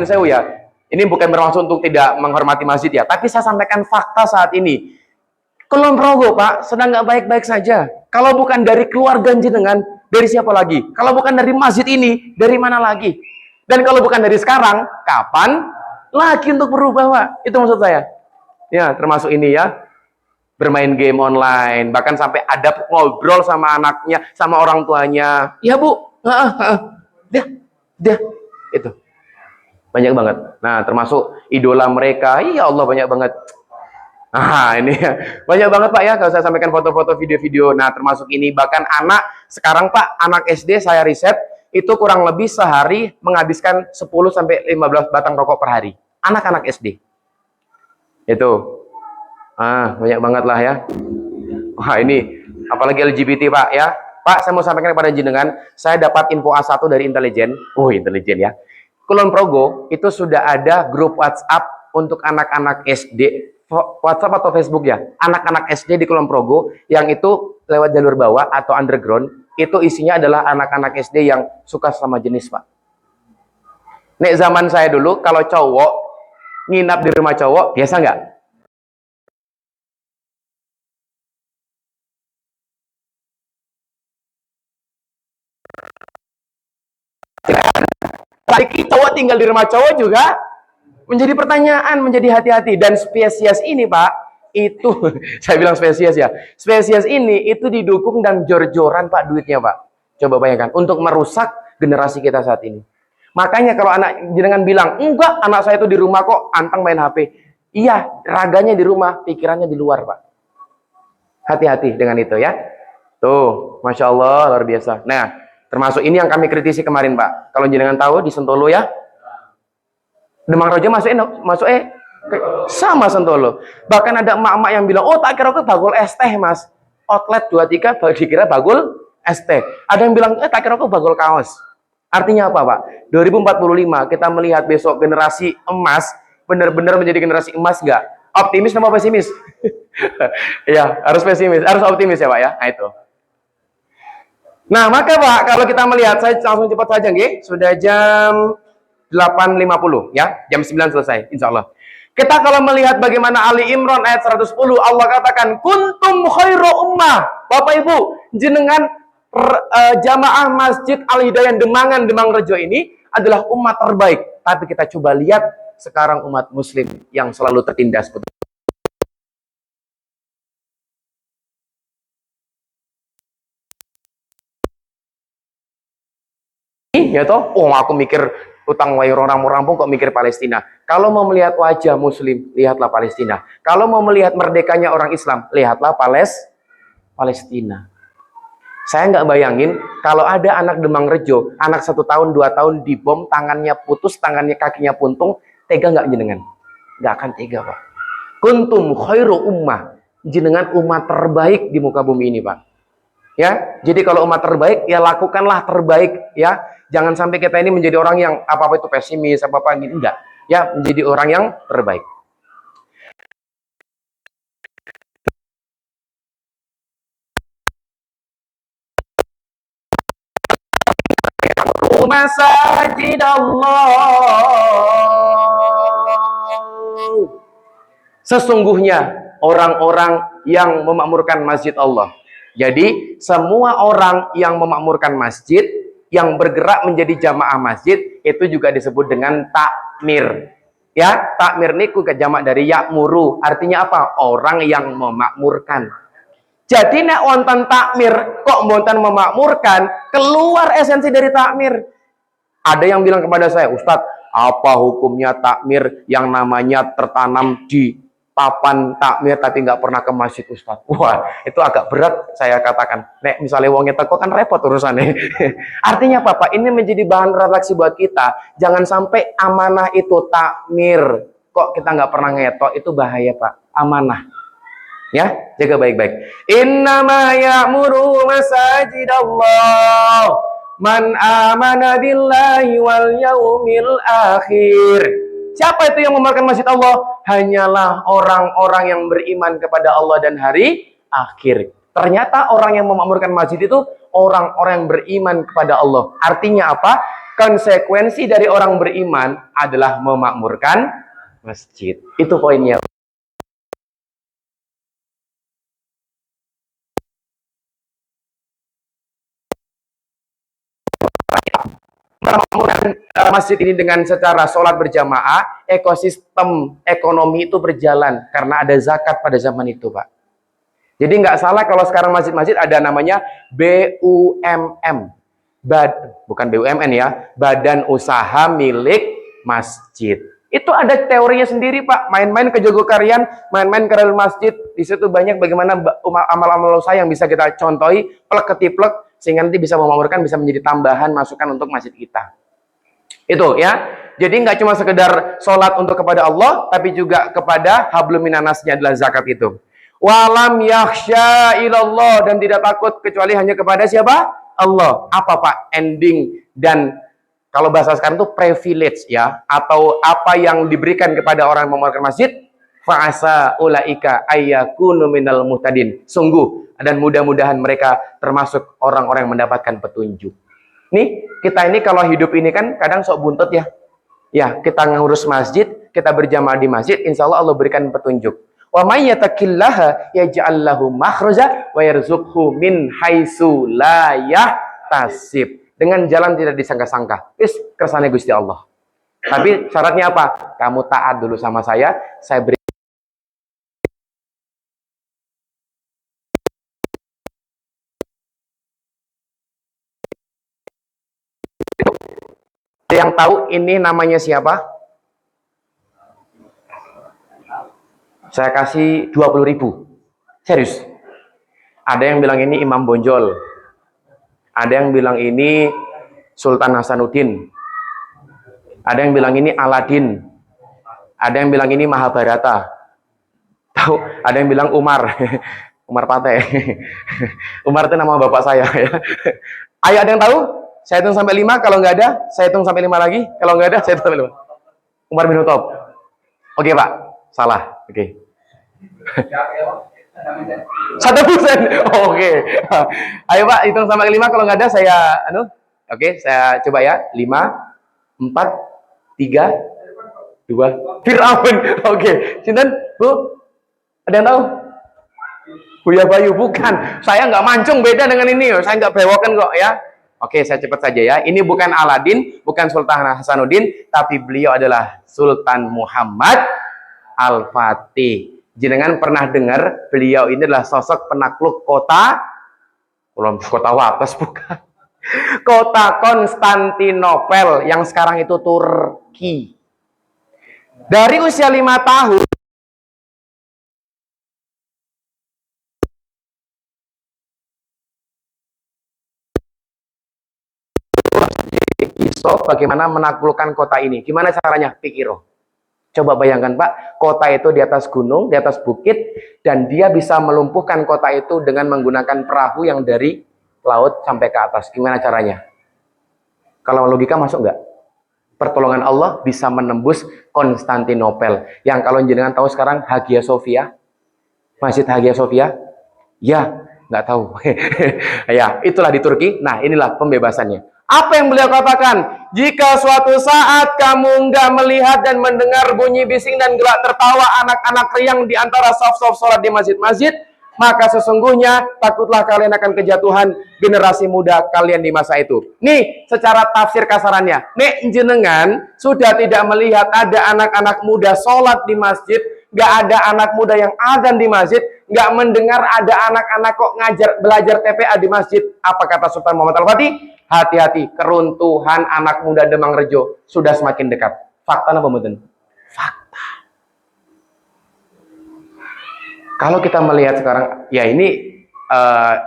sewu ya. Ini bukan bermaksud untuk tidak menghormati masjid ya, tapi saya sampaikan fakta saat ini. Kulon Progo Pak, sedang nggak baik-baik saja. Kalau bukan dari keluarga jenengan, dari siapa lagi? Kalau bukan dari masjid ini, dari mana lagi? Dan kalau bukan dari sekarang, kapan lagi untuk berubah, Pak. Itu maksud saya. Ya, termasuk ini ya. Bermain game online, bahkan sampai ada ngobrol sama anaknya, sama orang tuanya. Ya, Bu. Dia. Itu. Banyak banget. Nah, termasuk idola mereka. Iya Allah, banyak banget. Ah, ini ya. Banyak banget Pak ya, kalau saya sampaikan foto-foto, video-video. Nah, termasuk ini. Bahkan anak, sekarang Pak, anak SD saya riset, itu kurang lebih sehari menghabiskan 10-15 batang rokok per hari. Anak-anak SD. Itu. Banyak banget lah ya. Wah, ini. Apalagi LGBT Pak ya. Pak, saya mau sampaikan kepada jenengan, saya dapat info A1 dari intelijen. Oh, intelijen ya. Kulon Progo, itu sudah ada grup WhatsApp untuk anak-anak SD. WhatsApp atau Facebook ya, anak-anak SD di Kulon Progo yang itu lewat jalur bawah atau underground, itu isinya adalah anak-anak SD yang suka sama jenis Pak. Nek zaman saya dulu, kalau cowok nginap di rumah cowok, biasa nggak? Lagi cowok tinggal di rumah cowok juga menjadi pertanyaan, menjadi hati-hati. Dan spesies ini Pak, itu saya bilang spesies ya, spesies ini itu didukung dan jor-joran Pak duitnya Pak. Coba bayangkan, untuk merusak generasi kita saat ini. Makanya kalau anak jenengan bilang, enggak, anak saya itu di rumah kok anteng main HP. Iya, raganya di rumah, pikirannya di luar Pak. Hati-hati dengan itu ya. Tuh, Masya Allah, luar biasa. Nah, termasuk ini yang kami kritisi kemarin Pak. Kalau jenengan tahu di Sentolo ya, Demang Raja masuk sama Sentolo. Bahkan ada emak-emak yang bilang, oh tak kira aku bagul es teh mas. Outlet 23 dikira bagul es teh. Ada yang bilang, tak kira aku bagul kaos. Artinya apa Pak? 2045 kita melihat besok generasi emas, benar-benar menjadi generasi emas nggak? Optimis sama pesimis? Ya, harus pesimis, harus optimis ya Pak ya. Nah itu. Nah maka Pak, kalau kita melihat, saya langsung cepat saja nggih. Sudah jam 8.50 ya, jam 9 selesai insya Allah. Kita kalau melihat bagaimana Ali Imran ayat 110, Allah katakan kuntum khairu ummah. Bapak Ibu, jenengan jamaah Masjid Al Hidayah Demangan Demang Rejo ini adalah umat terbaik. Tapi kita coba lihat sekarang umat muslim yang selalu tertindas. Ya toh, oh aku mikir utang wae orang rampung kok mikir Palestina. Kalau mau melihat wajah muslim, lihatlah Palestina. Kalau mau melihat merdekanya orang Islam, lihatlah Palestina. Saya nggak bayangin kalau ada anak Demang Rejo, anak 1 tahun, 2 tahun dibom, tangannya putus, tangannya kakinya puntung, tega nggak jenengan? Nggak akan tega Pak. Kuntum khairu ummah, jenengan umat terbaik di muka bumi ini Pak. Ya, jadi kalau umat terbaik, ya lakukanlah terbaik ya. Jangan sampai kita ini menjadi orang yang apa-apa itu pesimis, apa-apa gitu, enggak. Ya, menjadi orang yang terbaik. Masajid Allah. Sesungguhnya orang-orang yang memakmurkan masjid Allah. Jadi, semua orang yang memakmurkan masjid, yang bergerak menjadi jamaah masjid, itu juga disebut dengan takmir. Ya, takmir niku ke jamak dari yakmuru. Artinya apa? Orang yang memakmurkan. Jadi nek wonten takmir kok wonten memakmurkan, keluar esensi dari takmir. Ada yang bilang kepada saya, Ustadz, apa hukumnya takmir yang namanya tertanam di papan takmir tapi nggak pernah ke masjid Ustadz? Wah, itu agak berat saya katakan. Nek misalnya wongnya teko kan repot urusannya. Artinya apa Pak? Ini menjadi bahan refleksi buat kita. Jangan sampai amanah itu takmir. Kok kita nggak pernah ngetok, itu bahaya Pak. Amanah. Ya, jaga baik-baik. Innama ya'muru masajidallah man amana billahi wal yaumil akhir. Siapa itu yang memakmurkan masjid Allah? Hanyalah orang-orang yang beriman kepada Allah dan hari akhir. Ternyata orang yang memakmurkan masjid itu orang-orang yang beriman kepada Allah. Artinya apa? Konsekuensi dari orang beriman adalah memakmurkan masjid. Itu poinnya. Memakmurkan masjid ini dengan secara sholat berjamaah, ekosistem ekonomi itu berjalan karena ada zakat pada zaman itu, Pak. Jadi nggak salah kalau sekarang masjid-masjid ada namanya BUMM, bukan BUMN ya, Badan Usaha Milik Masjid. Itu ada teorinya sendiri, Pak. Main-main ke Jogokarian, main-main ke rel masjid, di situ banyak bagaimana amal-amal usaha yang bisa kita contohi, plek-ketiplek, sehingga nanti bisa memakmurkan, bisa menjadi tambahan masukan untuk masjid kita. Itu ya. Jadi nggak cuma sekedar sholat untuk kepada Allah, tapi juga kepada hablum minanasnya adalah zakat itu. Walam yakhsha ilallah, dan tidak takut kecuali hanya kepada siapa? Allah. Apa Pak ending dan kalau bahasa sekarang itu privilege ya, atau apa yang diberikan kepada orang yang memakmurkan masjid? Fa'asa ulaika ayyakunu minal muhtadin. Sungguh dan mudah-mudahan mereka termasuk orang-orang yang mendapatkan petunjuk. Nih, kita ini kalau hidup ini kan kadang sok buntut ya. Ya, kita ngurus masjid, kita berjamaah di masjid, insya Allah Allah berikan petunjuk. Wa may yattaqillaha yaj'al lahu makhraja wa yarzuqhu min haitsu la yahtasib. Dengan jalan tidak disangka-sangka. Wis kersane Gusti Allah. Tapi syaratnya apa? Kamu taat dulu sama saya beri. Yang tahu ini namanya siapa? Saya kasih 20.000. Serius. Ada yang bilang ini Imam Bonjol. Ada yang bilang ini Sultan Hasanuddin. Ada yang bilang ini Aladin. Ada yang bilang ini Mahabharata. Tahu? Ada yang bilang Umar. Umar Pate. Umar itu nama bapak saya ya. Ayo, ada yang tahu? Saya hitung sampai 5, kalau nggak ada, saya hitung sampai 5 lagi. Kalau nggak ada, saya hitung sampai 5. Umar bin Khattab. Oke, Pak. Salah. Oke. 1%. Oke. Ayo Pak, hitung sampai 5. Kalau nggak ada saya Oke, saya coba ya. 5, 4, 3, 2. Firaun. Oke. Sinten, Bu? Ada yang tahu? Buya Bayu. Bukan. Saya nggak mancung, beda dengan ini. Saya nggak bewokan kok ya. Oke, saya cepat saja ya. Ini bukan Aladin, bukan Sultan Hasanuddin, tapi beliau adalah Sultan Muhammad Al-Fatih. Jenengan pernah dengar beliau ini adalah sosok penakluk kota Wates, bukan, kota Konstantinopel yang sekarang itu Turki. Dari usia 5 tahun iso bagaimana menaklukkan kota ini. Gimana caranya? Pikiro. Coba bayangkan Pak, kota itu di atas gunung, di atas bukit, dan dia bisa melumpuhkan kota itu dengan menggunakan perahu yang dari laut sampai ke atas. Gimana caranya? Kalau logika masuk nggak? Pertolongan Allah bisa menembus Konstantinopel. Yang kalau jenengan tahu sekarang Hagia Sophia, Masjid Hagia Sophia, ya nggak tahu. Ya, itulah di Turki. Nah, inilah pembebasannya. Apa yang beliau katakan? Jika suatu saat kamu nggak melihat dan mendengar bunyi bising dan gelak tertawa anak-anak riang di antara saf-saf sholat di masjid-masjid, maka sesungguhnya takutlah kalian akan kejatuhan generasi muda kalian di masa itu. Nih, secara tafsir kasarannya, nek jenengan sudah tidak melihat ada anak-anak muda sholat di masjid, nggak ada anak muda yang adzan di masjid, nggak mendengar ada anak-anak kok belajar TPA di masjid. Apa kata Sultan Muhammad Al-Fatih? Hati-hati, keruntuhan anak muda Demang Rejo sudah semakin dekat. Fakta apa mboten? Fakta. Kalau kita melihat sekarang, ya ini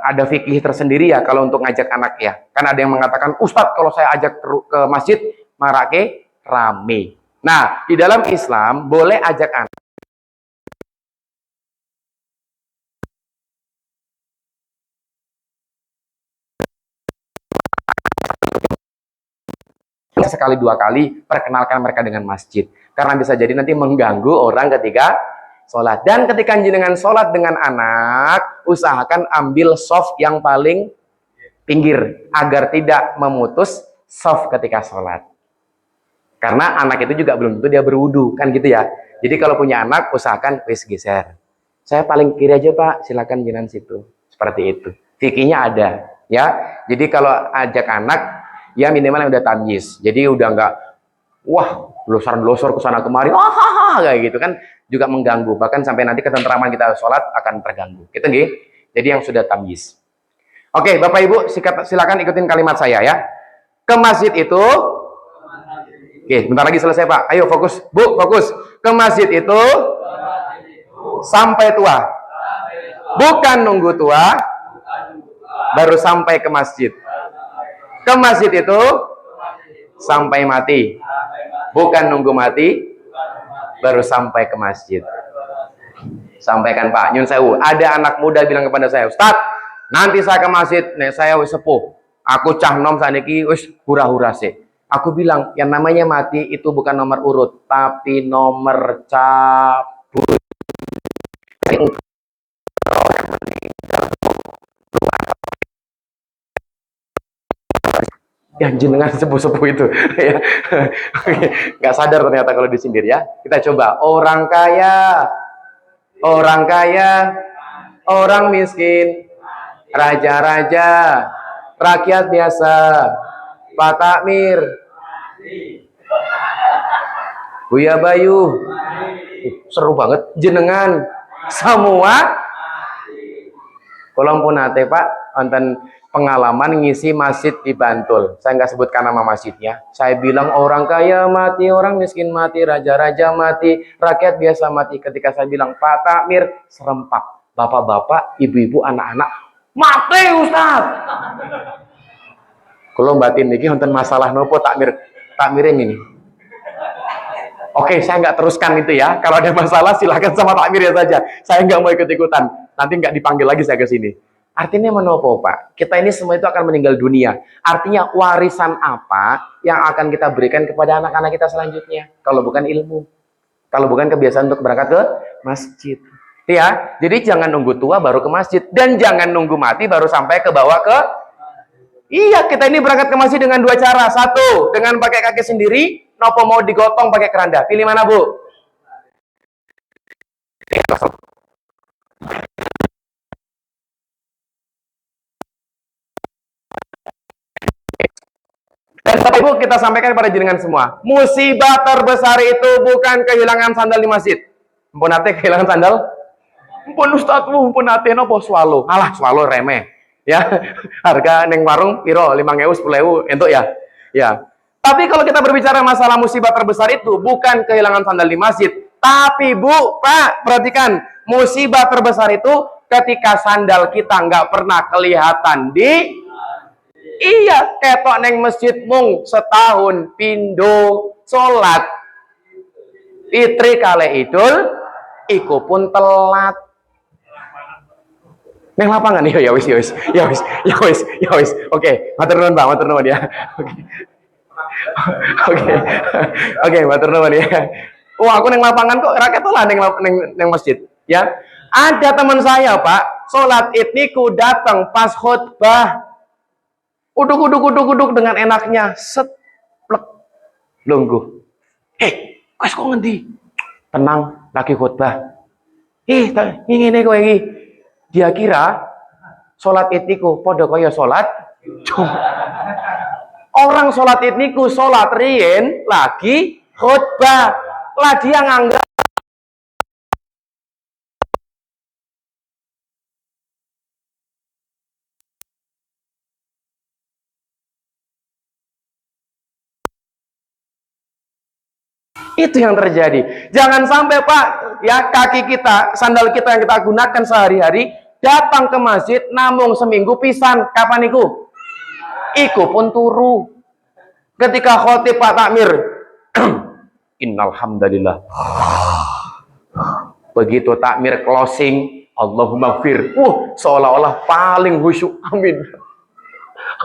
ada fikih tersendiri ya kalau untuk ngajak anak ya. Kan ada yang mengatakan, Ustadz kalau saya ajak ke masjid, marake rame. Nah, di dalam Islam boleh ajak anak. Sekali 2 kali perkenalkan mereka dengan masjid, karena bisa jadi nanti mengganggu orang ketika sholat. Dan ketika jenengan sholat dengan anak, usahakan ambil soft yang paling pinggir agar tidak memutus soft ketika sholat, karena anak itu juga belum tentu dia berwudu kan gitu ya. Jadi kalau punya anak usahakan wis geser, saya paling kiri aja Pak, silakan jenengan situ, seperti itu fikihnya ada ya. Jadi kalau ajak anak Ya minimal yang udah tamyiz. Jadi udah nggak wah losor-losor ke sana kemari, wah kayak gitu kan juga mengganggu. Bahkan sampai nanti ketentraman kita sholat akan terganggu. Gitu nggih. Jadi yang sudah tamyiz. Oke, Bapak Ibu silakan ikutin kalimat saya ya. Ke masjid itu, oke, bentar lagi selesai Pak. Ayo fokus, Bu, fokus. Ke masjid itu sampai tua. Bukan nunggu tua, baru sampai ke masjid. Ke masjid itu sampai mati. Bukan nunggu mati, baru sampai ke masjid. Sampaikan Pak, nyun sewu. Ada anak muda bilang kepada saya, Ustaz, nanti saya ke masjid, nek saya wis sepuh. Aku cah nom saniki wis hura-hura sih. Aku bilang, yang namanya mati itu bukan nomor urut, tapi nomor cabut. Yang jenengan sepuh-sepuh itu ya. Nggak sadar ternyata kalau disindir ya. Kita coba orang kaya, orang miskin, raja-raja, rakyat biasa, Pak Takmir, Buya Bayu. Seru banget jenengan semua. Kolom pun nate Pak wonten pengalaman ngisi masjid di Bantul. Saya nggak sebutkan nama masjidnya. Saya bilang orang kaya mati, orang miskin mati, raja-raja mati, rakyat biasa mati. Ketika saya bilang Pak Takmir, serempak. Bapak-bapak, ibu-ibu, anak-anak mati Ustaz. Kalau batin niki wonten masalah nopo Takmir? Takmirnya ini. Oke, saya nggak teruskan itu ya. Kalau ada masalah silahkan sama Takmir ya saja. Saya nggak mau ikut-ikutan. Nanti nggak dipanggil lagi saya ke sini. Artinya menopo Pak? Kita ini semua itu akan meninggal dunia. Artinya warisan apa yang akan kita berikan kepada anak-anak kita selanjutnya? Kalau bukan ilmu. Kalau bukan kebiasaan untuk berangkat ke masjid. Ya, jadi jangan nunggu tua baru ke masjid. Dan jangan nunggu mati baru sampai ke bawah ke... Iya, kita ini berangkat ke masjid dengan dua cara. Satu, dengan pakai kaki sendiri. Nopo mau digotong pakai keranda. Pilih mana, Bu? Dan Bapak Ibu kita sampaikan kepada jenengan semua. Musibah terbesar itu bukan kehilangan sandal di masjid. Mpun ate kehilangan sandal? Mpun Ustaz, mpun ate nopo swalo. Alah, swalo remeh. Ya, harga neng warung piro 5.000 10.000 entuk ya. Ya. Tapi kalau kita berbicara masalah musibah terbesar itu bukan kehilangan sandal di masjid, tapi Bu, Pak, perhatikan, musibah terbesar itu ketika sandal kita nggak pernah kelihatan di iya, ketok neng masjid mung setahun pindo salat. Fitri kale idul iku pun telat. Neng lapangan ya wis. Oke, matur nuwun Pak, matur nuwun ya. Oke, matur nuwun ya. Oh, aku neng lapangan kok rakyat lah neng masjid, ya. Ada teman saya, Pak, salat Id niku datang pas khutbah. Uduk dengan enaknya, set plek lungguh. Kok ngendi? Tenang, lagi khutbah. Ngene kowe iki. Dia kira sholat Id niku padha kaya sholat orang sholat Id niku sholat riyen lagi khutbah. Lah dia nganggap itu yang terjadi. Jangan sampai Pak, ya kaki kita, sandal kita yang kita gunakan sehari-hari datang ke masjid namung seminggu pisan. Kapan iku? Iku pun turu. Ketika khotib Pak Takmir, innalhamdulillah. Begitu takmir closing, Allahumma fir. Seolah-olah paling khusyuk. Amin.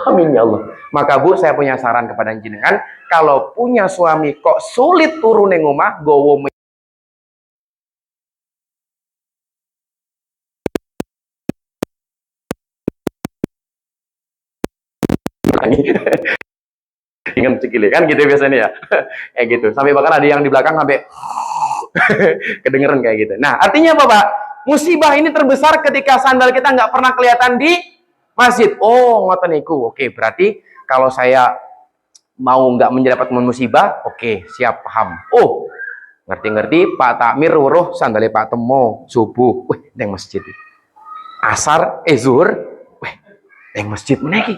Amin ya Allah. Maka Bu, saya punya saran kepada jenengan, kalau punya suami kok sulit turun neng omah, gowo ingat cekili kan gitu biasanya ya. Kayak gitu. Sampai bahkan ada yang di belakang sampai kedengeran kayak gitu. Nah, artinya apa, Pak? Musibah ini terbesar ketika sandal kita nggak pernah kelihatan di masjid. Oh, ngoten niku. Oke, berarti kalau saya mau nggak mendapat musibah, oke, siap, paham. Oh, ngerti-ngerti, Pak Takmir wuruh sandale Pak Temo subuh, wih, neng masjid. Asar, zuhur, wih, neng masjid meneki.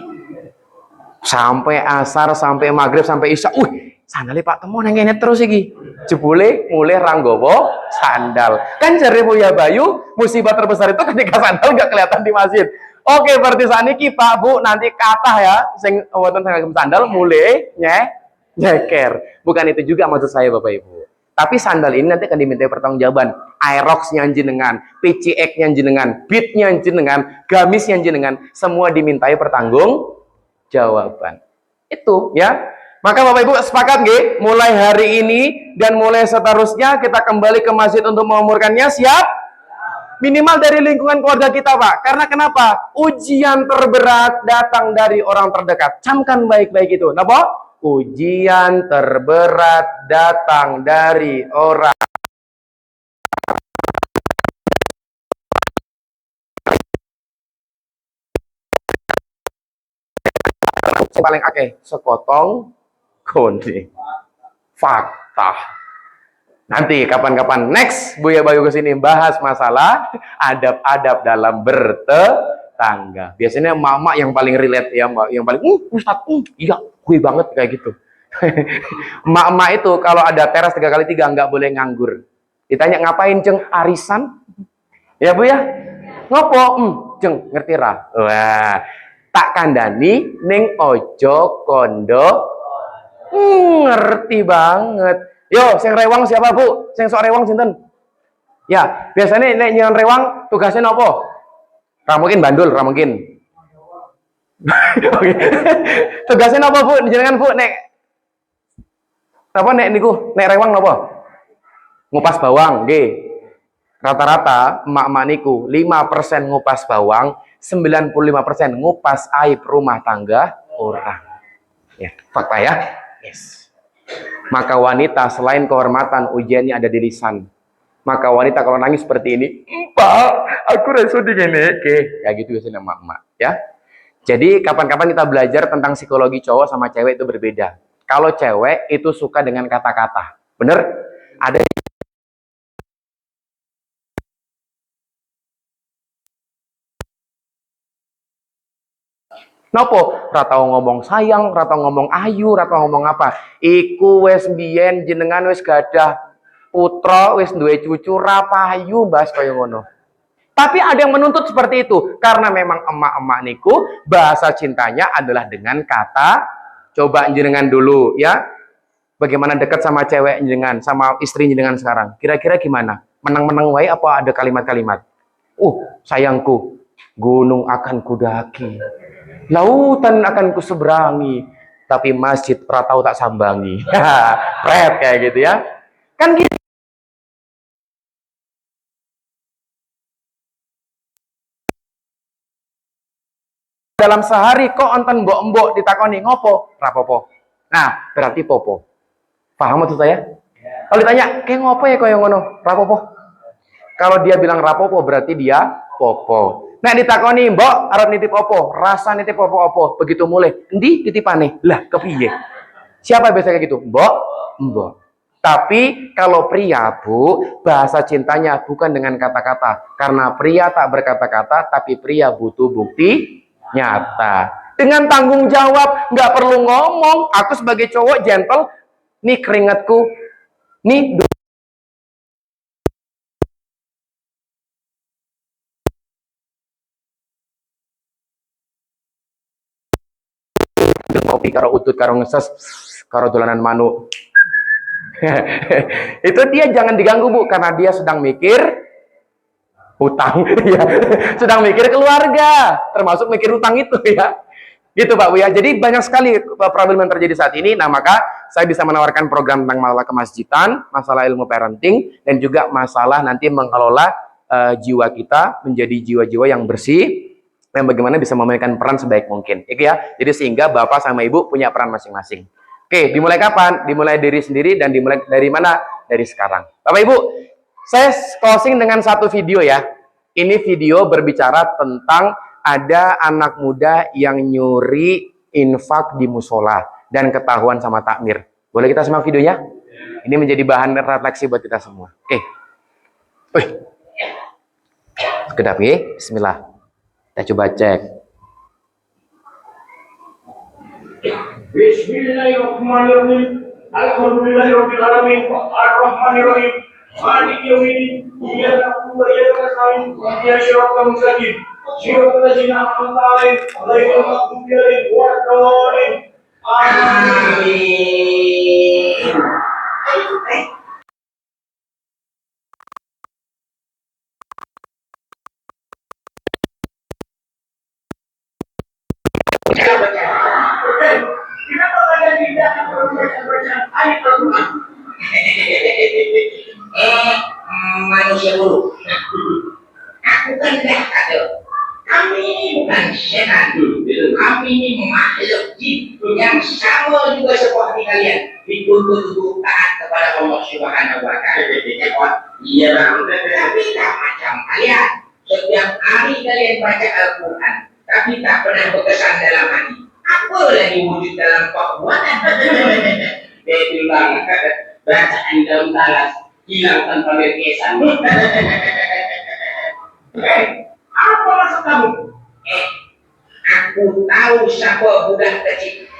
Sampai asar, sampai maghrib, sampai isya, wih, sandale Pak Temo neng ini terus iki. Jebule mulai ranggowo sandal. Kan jare Buya Bayu, musibah terbesar itu ketika sandal nggak kelihatan di masjid. Oke, berarti saniki Pak Bu nanti kata ya sing wonten sandal mulai nyeker. Bukan itu juga maksud saya Bapak Ibu. Tapi sandal ini nanti akan dimintai pertanggungjawaban. Aerox-nya jenengan, PCX-nya jenengan, beat-nya jenengan, gamis-nya jenengan, semua dimintai pertanggungjawaban. Itu ya. Maka Bapak Ibu sepakat nggih? Mulai hari ini dan mulai seterusnya kita kembali ke masjid untuk mengumpulkannya, siap? Minimal dari lingkungan keluarga kita, Pak. Karena kenapa? Ujian terberat datang dari orang terdekat. Camkan baik-baik itu. Napa? Ujian terberat datang dari orang paling akeh sekotong konde. Fakta. Nanti kapan-kapan next Buya Bayu kesini bahas masalah adab-adab dalam bertetangga. Biasanya mama yang paling relate ya, Mbak, yang paling Ustaz, iya, gue banget kayak gitu. Mak-mak itu kalau ada teras 3x3 nggak boleh nganggur. Ditanya ngapain, Ceng? Arisan? Ya Bu ya? Ngopo? Ceng, ngerti ra? Wah, tak kandani ning ojo kondo. Ngerti banget. Yo, sing rewang siapa Bu? Sing sok rewang sinten? Ya, biasanya nek nyeun rewang tugasnya nopo? Ra mungkin bandul, ra mungkin. Tugasnya nopo Bu? Jenengan Bu nek apa nek niku? Nek rewang nopo? Ngupas bawang, nggih. Rata-rata emak-emak niku 5% ngupas bawang, 95% ngupas aib rumah tangga orang. Ya, fakta ya. Yes. Maka wanita selain kehormatan ujiannya ada di lisan. Maka wanita kalau nangis seperti ini, Pak, aku reso digini, kayak gitu biasanya emak-emak, ya. Jadi kapan-kapan kita belajar tentang psikologi cowok sama cewek itu berbeda. Kalau cewek itu suka dengan kata-kata, bener? Ada nopo, ratau ngomong sayang, ratau ngomong ayu, ratau ngomong apa? Iku wes biyen jenengan wes gadah putra, wes duwe cucu rapayu bahas kaya ngono. Tapi ada yang menuntut seperti itu karena memang emak-emak niku bahasa cintanya adalah dengan kata. Coba jenengan dulu ya. Bagaimana dekat sama cewek jenengan, sama istri jenengan sekarang? Kira-kira gimana? Menang-menang wae apa ada kalimat-kalimat? Sayangku, gunung akan kudaki. Lautan akan kuseberangi, tapi masjid pratau tak sambangi. Pret kayak gitu ya. Kan gitu. Dalam sehari kok onten mbok-mbok ditakoni ngopo? Rapopo. Nah, berarti popo. Paham maksud saya? Kalau ditanya, kayak ngopo ya koyo ngono? Rapopo. Kalau dia bilang rapopo berarti dia popo. Nah ditakoni mbok arep nitip opo, rasa nitip opo-opo, begitu mulai endi titipane lah kepiye, siapa biasanya gitu, mbok. Tapi kalau pria Bu, bahasa cintanya bukan dengan kata-kata, karena pria tak berkata-kata tapi pria butuh bukti nyata dengan tanggung jawab, nggak perlu ngomong. Aku sebagai cowok gentle, nih keringatku, nih kopi karo utut karo ngeses karo dolanan manuk. Itu dia jangan diganggu Bu, karena dia sedang mikir hutang. Ya, sedang mikir keluarga, termasuk mikir hutang itu ya. Gitu Pak Bu ya. Jadi banyak sekali problem yang terjadi saat ini. Nah maka saya bisa menawarkan program tentang masalah kemasjidan, masalah ilmu parenting, dan juga masalah nanti mengelola jiwa kita menjadi jiwa-jiwa yang bersih, yang bagaimana bisa memainkan peran sebaik mungkin. Itu ya. Jadi sehingga Bapak sama Ibu punya peran masing-masing. Oke, dimulai kapan? Dimulai diri sendiri dan dimulai dari mana? Dari sekarang. Bapak Ibu, saya closing dengan satu video ya. Ini video berbicara tentang ada anak muda yang nyuri infak di musola. dan ketahuan sama takmir. Boleh kita simak videonya? Ini menjadi bahan refleksi buat kita semua. Oke. Sekedap ya. Bismillah. Kita coba cek. Bismillahirrahmanirrahim. Alhamdulillahirabbil alamin. Arrahmanirrahim. Maliki yaumiddin. Iyyaka na'budu wa iyyaka nasta'in. Ihdinas siratal mustaqim. Siratal ladzina an'amta 'alaihim ghairil maghdubi 'alaihim waladdallin. Amin. Kenapa kalian tidak membaca ayat Al-Quran? Manusia dulu. Aku kan dah kata, kami ini bukan setan. Kami ini makhluk jin yang sama juga seperti kalian. Dituntut untuk taat kepada Allah Subhanahu wa Ta'ala. Iya bang. Tapi tak macam kalian. Setiap hari kalian baca Al-Quran, tapi tak pernah berkesan dalam hati. Apa lagi wujud dalam perbuatan? Betul banget. Bacaan dalam talas hilang tanpa berkesan. Apa maksud kamu? Aku tahu siapa budak kecil.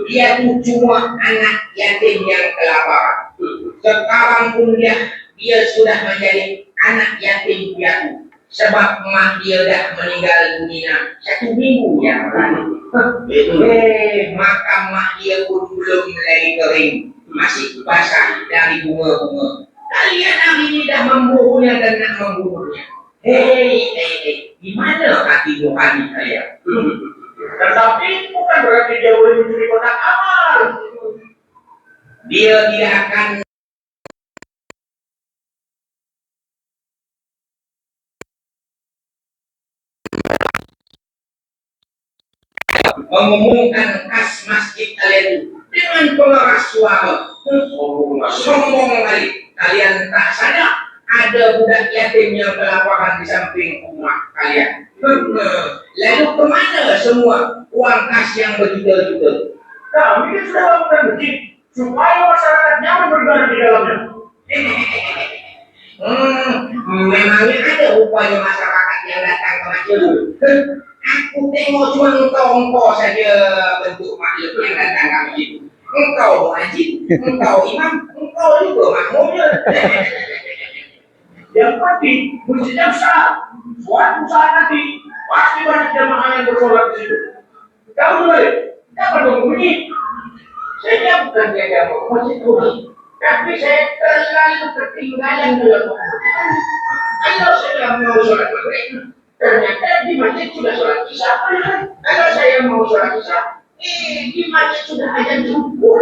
Dia tuh cuma anak yatim yang kelaparan. Sekarang pun dia sudah menjadi anak yatim piatu. Sebab emak dia dah meninggal dunia 1 minggu yang lalu. Maka emak dia pun belum mulai kering, masih basah dari bunga-bunga. Kalian hari ini dah membunuhnya dan nak membunuhnya. Gimana hati nurani kalian? Tetapi bukan berarti dia boleh mencuri kotak amal. Dia tidak akan mengumumkan kas masjid kalian dengan pengeras suara. Sombong kali. Kalian tak sadar ada budak yatim yang kelaparan di samping rumah kalian. Lalu kemana semua uang kas yang berjuta-juta? Kami kan sudah bangunkan masjid supaya masyarakat nyaman beribadah di dalamnya. Memangnya ada upaya masyarakat yang datang ke masjid? Aku tengok cuma engkau saja bentuk makhluk yang datang ke masjid. Engkau wajib, engkau imam, engkau juga makmumnya. Yang pasti masjidnya besar. Suatu saat nanti pasti banyak jamaah yang bersolat di situ. Kamu boleh, kapan dong bunyi? Saya bukan jaga masjid ini, tapi saya terlalu ketinggalan dalam pengajian. Kalau saya mau sholat maghrib, ternyata di masjid sudah sholat isya. Kalau saya mau sholat isya, di masjid sudah azan subuh.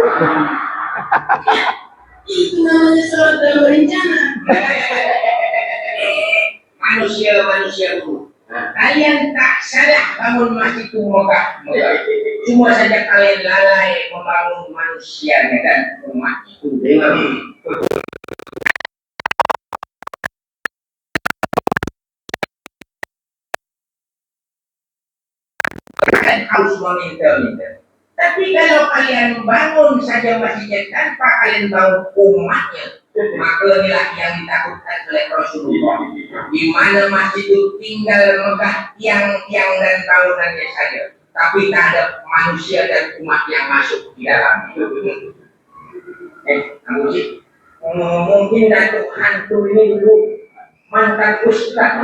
Itu namanya sholat dalam rencana. Manusia dulu. Kalian tak salah bangun masjid itu megah. Cuma saja kalian lalai membangun manusianya dan umat itu dengan harus meminta-minta. Tapi kalau kalian bangun saja masjidnya tanpa kalian bangun umatnya, maka inilah yang ditakutkan oleh Rasulullah. Di mana masjid itu tinggal megah tiang-tiang dan bangunannya saja, tapi tak ada manusia dan umat yang masuk di dalam. Mungkin Datuk Hantu ini dulu mantan ustaz.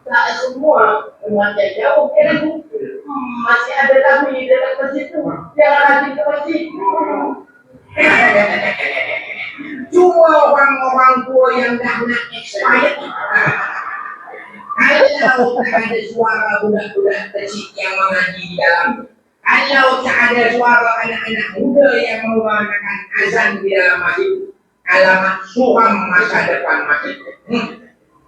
Tak semua umatnya jauh kan? Masih ada kami di dalam masjid itu. Jangan lagi ke masjid. Cuma orang-orang tua yang dah nak expired. Kalau tak ada suara budak-budak kecil yang mengaji di dalam, kalau tak ada suara anak-anak muda yang mengulangakan azan di dalam masjid, alamat suram masa depan masjid.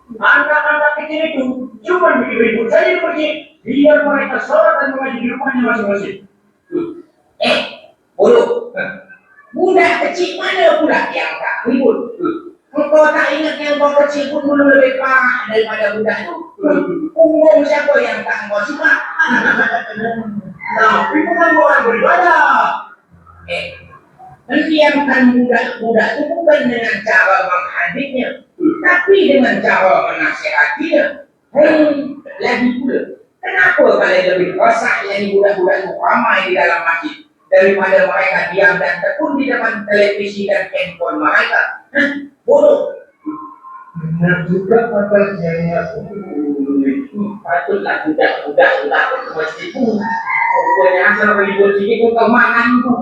Anak-anak kecil itu cuma bikin ribut saja di masjid, biar mereka sholat dan mengaji di rumahnya masing-masing. Bodoh. Budak kecil mana pula yang tak ribut? Engkau Kau tak ingat yang kau kecil pun dulu lebih parah daripada budak itu. Umum siapa yang tak kau suka? Tapi bukan orang beribadah. Mendiamkan budak-budak itu bukan dengan cara menghadiknya, tapi dengan cara menasihatinya. Hei, lagi pula, kenapa kalian lebih resah yang budak-budak itu ramai di dalam masjid daripada mereka diam dan tekun di depan televisi dan handphone mereka? Bodoh. Benar juga kata saya. Patutlah budak-budak takut ke masjid pun. Pokoknya asal ribut sini pun kemakan pun.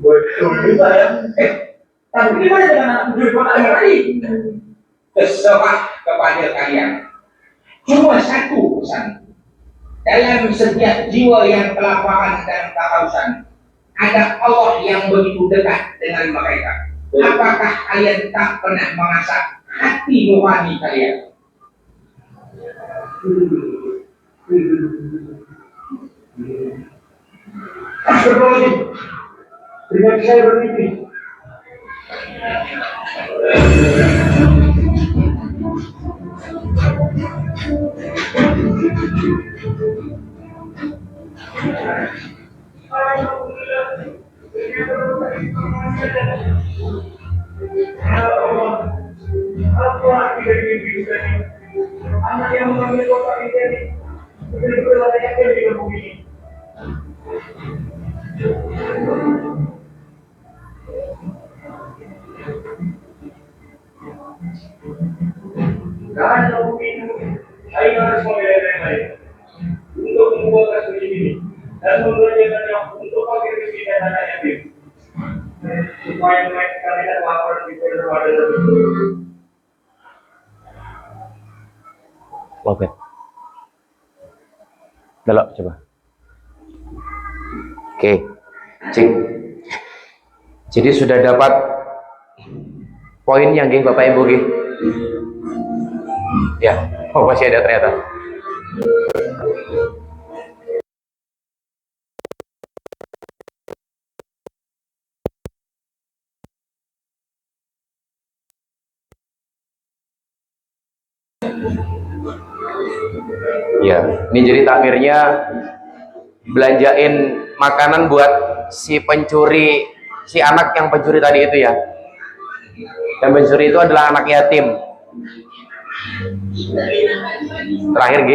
Betul juga ya. Tapi gimana dengan anak muda tadi? Terserah kepada kalian. Cuma satu pesan. Dalam setiap jiwa yang kelaparan dan kehausan, ada Allah yang begitu dekat dengan mereka. Apakah kalian tak pernah mengasah hati nurani kalian? Astagfirullahaladzim. Dengan saya bermimpi. Apa arti dari mimpi ini? Anak yang mengambil kotak ini betul-betul layaknya di kampung ini. Karena mungkin saya harus memilih yang lain untuk membuat kasus ini dan memberdayakannya untuk pakai miskin dan anak yatim supaya mereka tidak lapar di keluarga lebih. Oke. Belok coba. Oke. Cik. Jadi sudah dapat poin yang nggih Bapak Ibu nggih. Ya, oh masih ada ternyata. Ya, ini jadi takmirnya belanjain makanan buat si pencuri, si anak yang pencuri tadi itu ya. Dan pencuri itu adalah anak yatim. Terakhir G.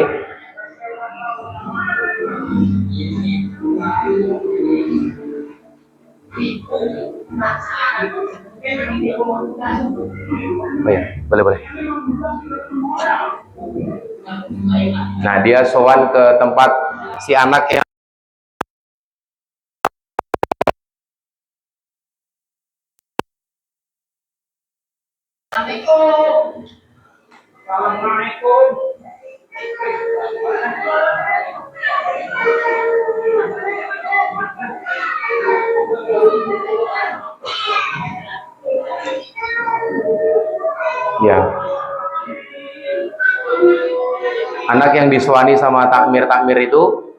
Oh ya, boleh. Nah, dia sowan ke tempat si anak yang Assalamualaikum. ya. Anak yang disuani sama takmir itu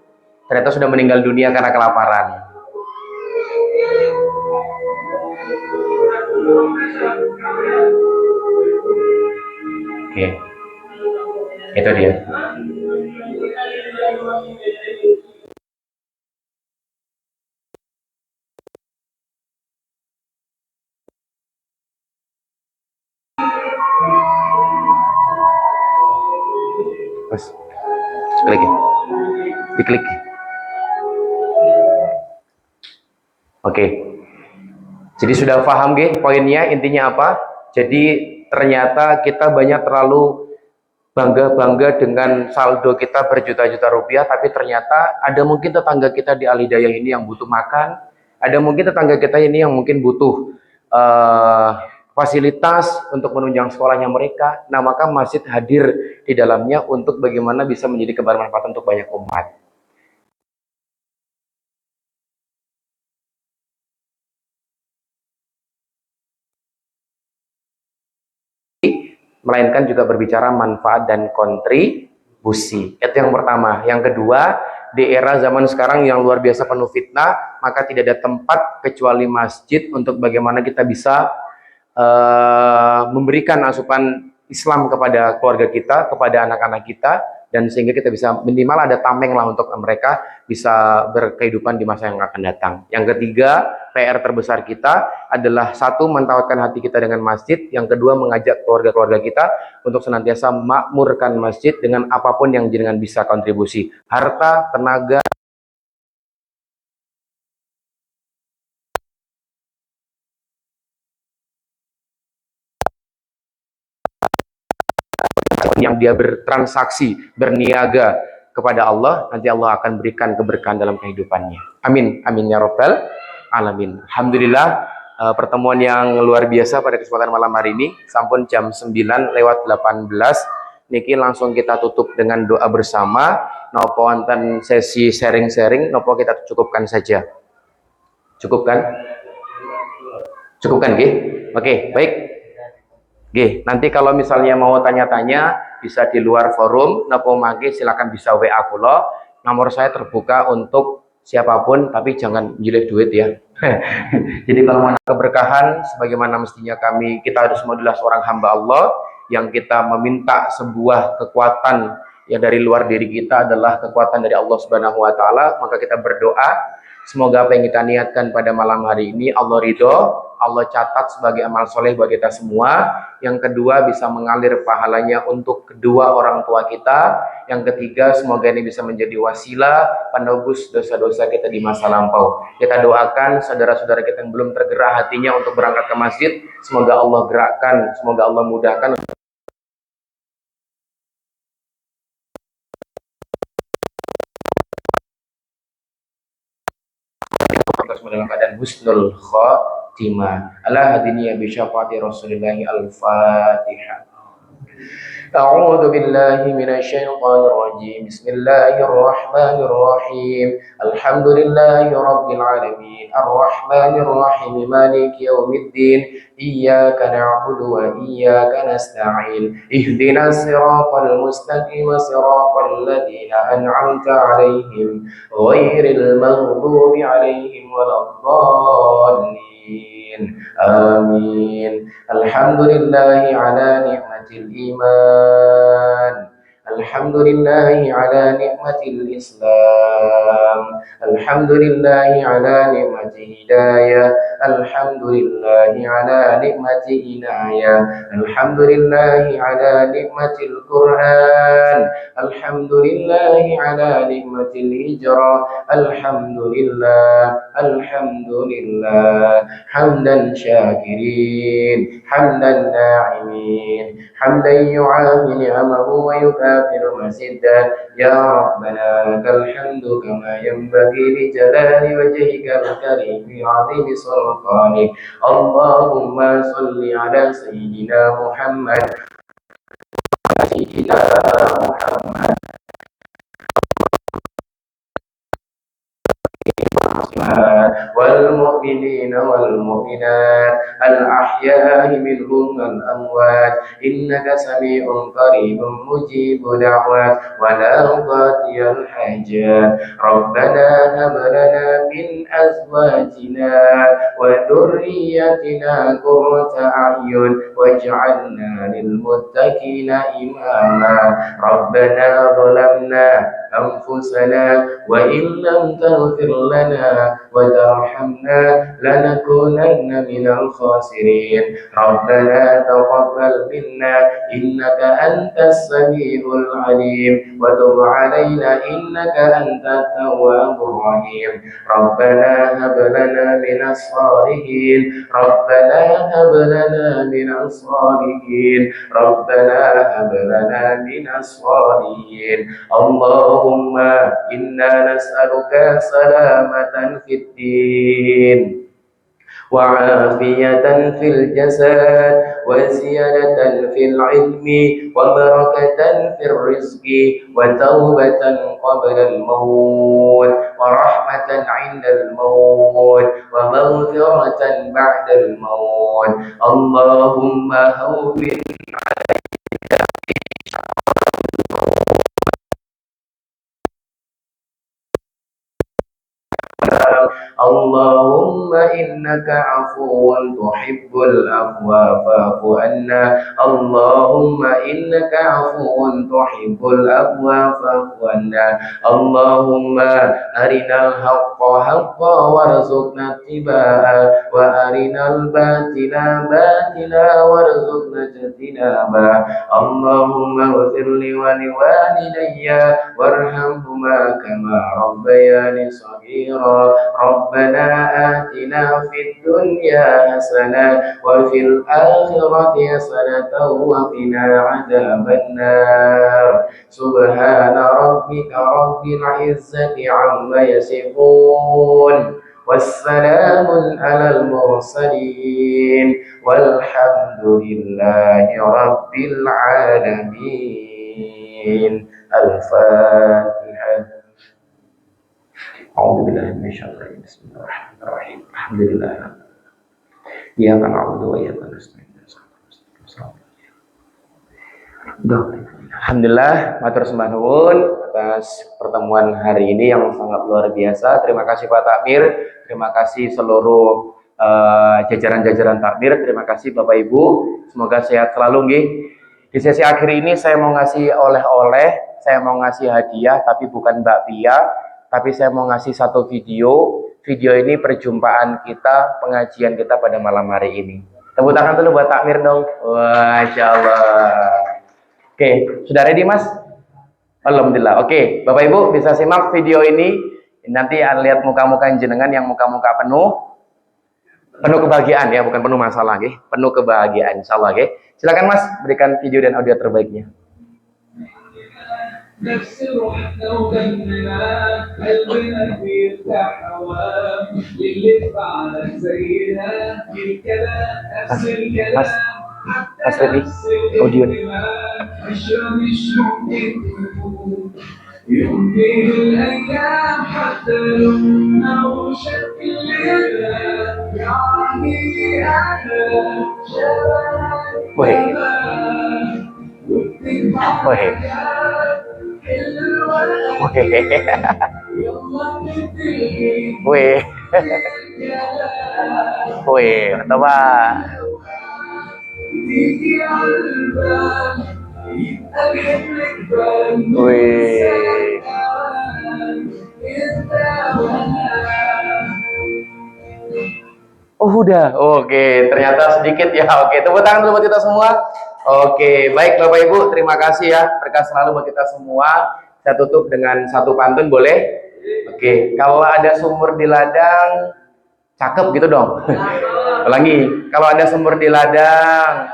ternyata sudah meninggal dunia karena kelaparan. Oke. Itu dia. Mas, klik ya. Diklik. Oke. Jadi sudah paham nggih poinnya, intinya apa? Jadi ternyata kita banyak terlalu bangga dengan saldo kita berjuta-juta rupiah, tapi ternyata ada mungkin tetangga kita di Alhidayah ini yang butuh makan, ada mungkin tetangga kita ini yang mungkin butuh fasilitas untuk menunjang sekolahnya mereka. Nah, maka masjid hadir di dalamnya untuk bagaimana bisa menjadi kebermanfaatan untuk banyak umat. Melainkan juga berbicara manfaat dan kontribusi. Itu yang pertama. Yang kedua, di era zaman sekarang yang luar biasa penuh fitnah, maka tidak ada tempat kecuali masjid untuk bagaimana kita bisa memberikan asupan Islam kepada keluarga kita, kepada anak-anak kita, dan sehingga kita bisa minimal ada tameng lah untuk mereka bisa berkehidupan di masa yang akan datang. Yang ketiga, PR terbesar kita adalah satu, mentauhidkan hati kita dengan masjid. Yang kedua, mengajak keluarga-keluarga kita untuk senantiasa makmurkan masjid dengan apapun yang jenengan bisa kontribusi, harta, tenaga, yang dia bertransaksi, berniaga kepada Allah, nanti Allah akan berikan keberkahan dalam kehidupannya. Amin, amin ya robbal alamin. Alhamdulillah, pertemuan yang luar biasa pada kesempatan malam hari ini, sampun jam 9:18. Niki langsung kita tutup dengan doa bersama. Nopo wonten sesi sharing-sharing, nopo kita cukupkan saja. Cukupkan? Cukupkan, nggih? Oke, baik. Oke, nanti kalau misalnya mau tanya-tanya bisa di luar forum, nopo mangke silakan bisa WA kula. Nomor saya terbuka untuk siapapun, tapi jangan jilid duit ya. Jadi kalau mana keberkahan, sebagaimana mestinya kita harus adalah seorang hamba Allah yang kita meminta sebuah kekuatan yang dari luar diri kita adalah kekuatan dari Allah Subhanahu Wa Taala, maka kita berdoa semoga apa yang kita niatkan pada malam hari ini Allah ridho, Allah catat sebagai amal soleh bagi kita semua. Yang kedua, bisa mengalir pahalanya untuk kedua orang tua kita. Yang ketiga, semoga ini bisa menjadi wasilah penebus dosa-dosa kita di masa lampau. Kita doakan saudara-saudara kita yang belum tergerak hatinya untuk berangkat ke masjid, semoga Allah gerakkan, semoga Allah mudahkan. Dalam keadaan husnul khatimah. Ala hadiniya bi syafaati Rasulillahi al-Fatihah. أعوذ بالله من الشيطان الرجيم بسم الله الرحمن الرحيم الحمد لله رب العالمين الرحمن الرحيم مالك يوم الدين إياك نعبد وإياك نستعين اهدنا الصراط المستقيم صراط الذين أنعمت عليهم غير المغضوب عليهم ولا الضالين آمين الحمد لله على نعمة الإيمان الحمد لله على نعمة الإسلام الحمد لله على نعمة هداية الحمد لله على نعمة عناية الحمد لله على نعمة القرآن الحمد لله على نعمة الهجرة الحمد لله حمدا شاكرين حمدا ناعمين حمدا يعافي نعمه ويكافئ مزيدا يا ربنا لك الحمد كما ينبغي لجلال وجهك الكريم عظيم سلطانك اللهم صل على سيدنا محمد والمؤمنين والمؤمنات الأحياء منهم والأموات إنك سميع قريب مجيب دعوات ولا قاضي الحاجات ربنا هب لنا من أزواجنا وذريتنا قرة أعين واجعلنا للمتقين إماما ربنا ظلمنا أنفسنا وإن لم تغفر لنا وترحمنا لنكونن من الخاسرين ربنا تقبل منا إنك أنت السميع العليم وتب علينا إنك أنت التواب الرحيم ربنا هب لنا من الصالحين ربنا هب لنا من الصالحين ربنا هب لنا من الصالحين اللهم إنا نسألك سلامة في الدين وعافية في الجسد وزيادة في العلم وبركة في الرزق وتوبة قبل الموت ورحمة عند الموت ومغفرة بعد الموت اللهم هون Allahumma innaka afuwun tuhibbul afwa fa'fu anna. Allahumma innaka afuwun tuhibbul afwa fa'fu anna. Allahumma arinal haqqa haqqa warzuqna ittiba'a wa arinal batila batila warzuqna ijtinaba. Allahumma ighfir li wa liwalidayya warhamhuma kama rabbayani shaghira. Rabbana atina fid dunya hasanah wa fil akhirati hasanatan wa qina adzabannar. Subhana rabbika rabbil izzati amma yasifun wassalamun alal mursalin walhamdulillahi rabbil alamin. Al-Fatihah. A'udzubillahi minasyaitonir rajim. Bismillahirrahmanirrahim. Alhamdulillah. Iyyaka na'budu wa iyyaka nasta'in. Alhamdulillah, matur sembah nuwun atas pertemuan hari ini yang sangat luar biasa. Terima kasih Pak Takmir, terima kasih seluruh jajaran-jajaran takmir, terima kasih Bapak Ibu. Semoga sehat selalu nggih. Di sesi akhir ini saya mau ngasih oleh-oleh, saya mau ngasih hadiah, tapi bukan bakpia, tapi saya mau ngasih satu video. Video ini perjumpaan kita, pengajian kita pada malam hari ini. Tepuk tangan dulu buat takmir dong. Wah, Masya Allah. Oke, sudah ready Mas? Alhamdulillah. Oke, Bapak Ibu bisa simak video ini. Nanti lihat muka-muka jenengan yang muka-muka penuh kebahagiaan ya, bukan penuh masalah, okay? Penuh kebahagiaan, insyaallah, okay? Silakan Mas, berikan video dan audio terbaiknya. Mas Redi, audio nih. يمضي الأيام حتى لمنا وشكل يعني أنا شباب Wih, coba. Oh udah, oke, ternyata sedikit ya. Oke, tepuk tangan dulu buat kita semua. Oke, baik Bapak Ibu, terima kasih ya. Berkah selalu buat kita semua. Saya tutup dengan satu pantun, boleh? Oke, kalau ada sumur di ladang, cakep gitu dong. Ulangi, kalau ada sumur di ladang,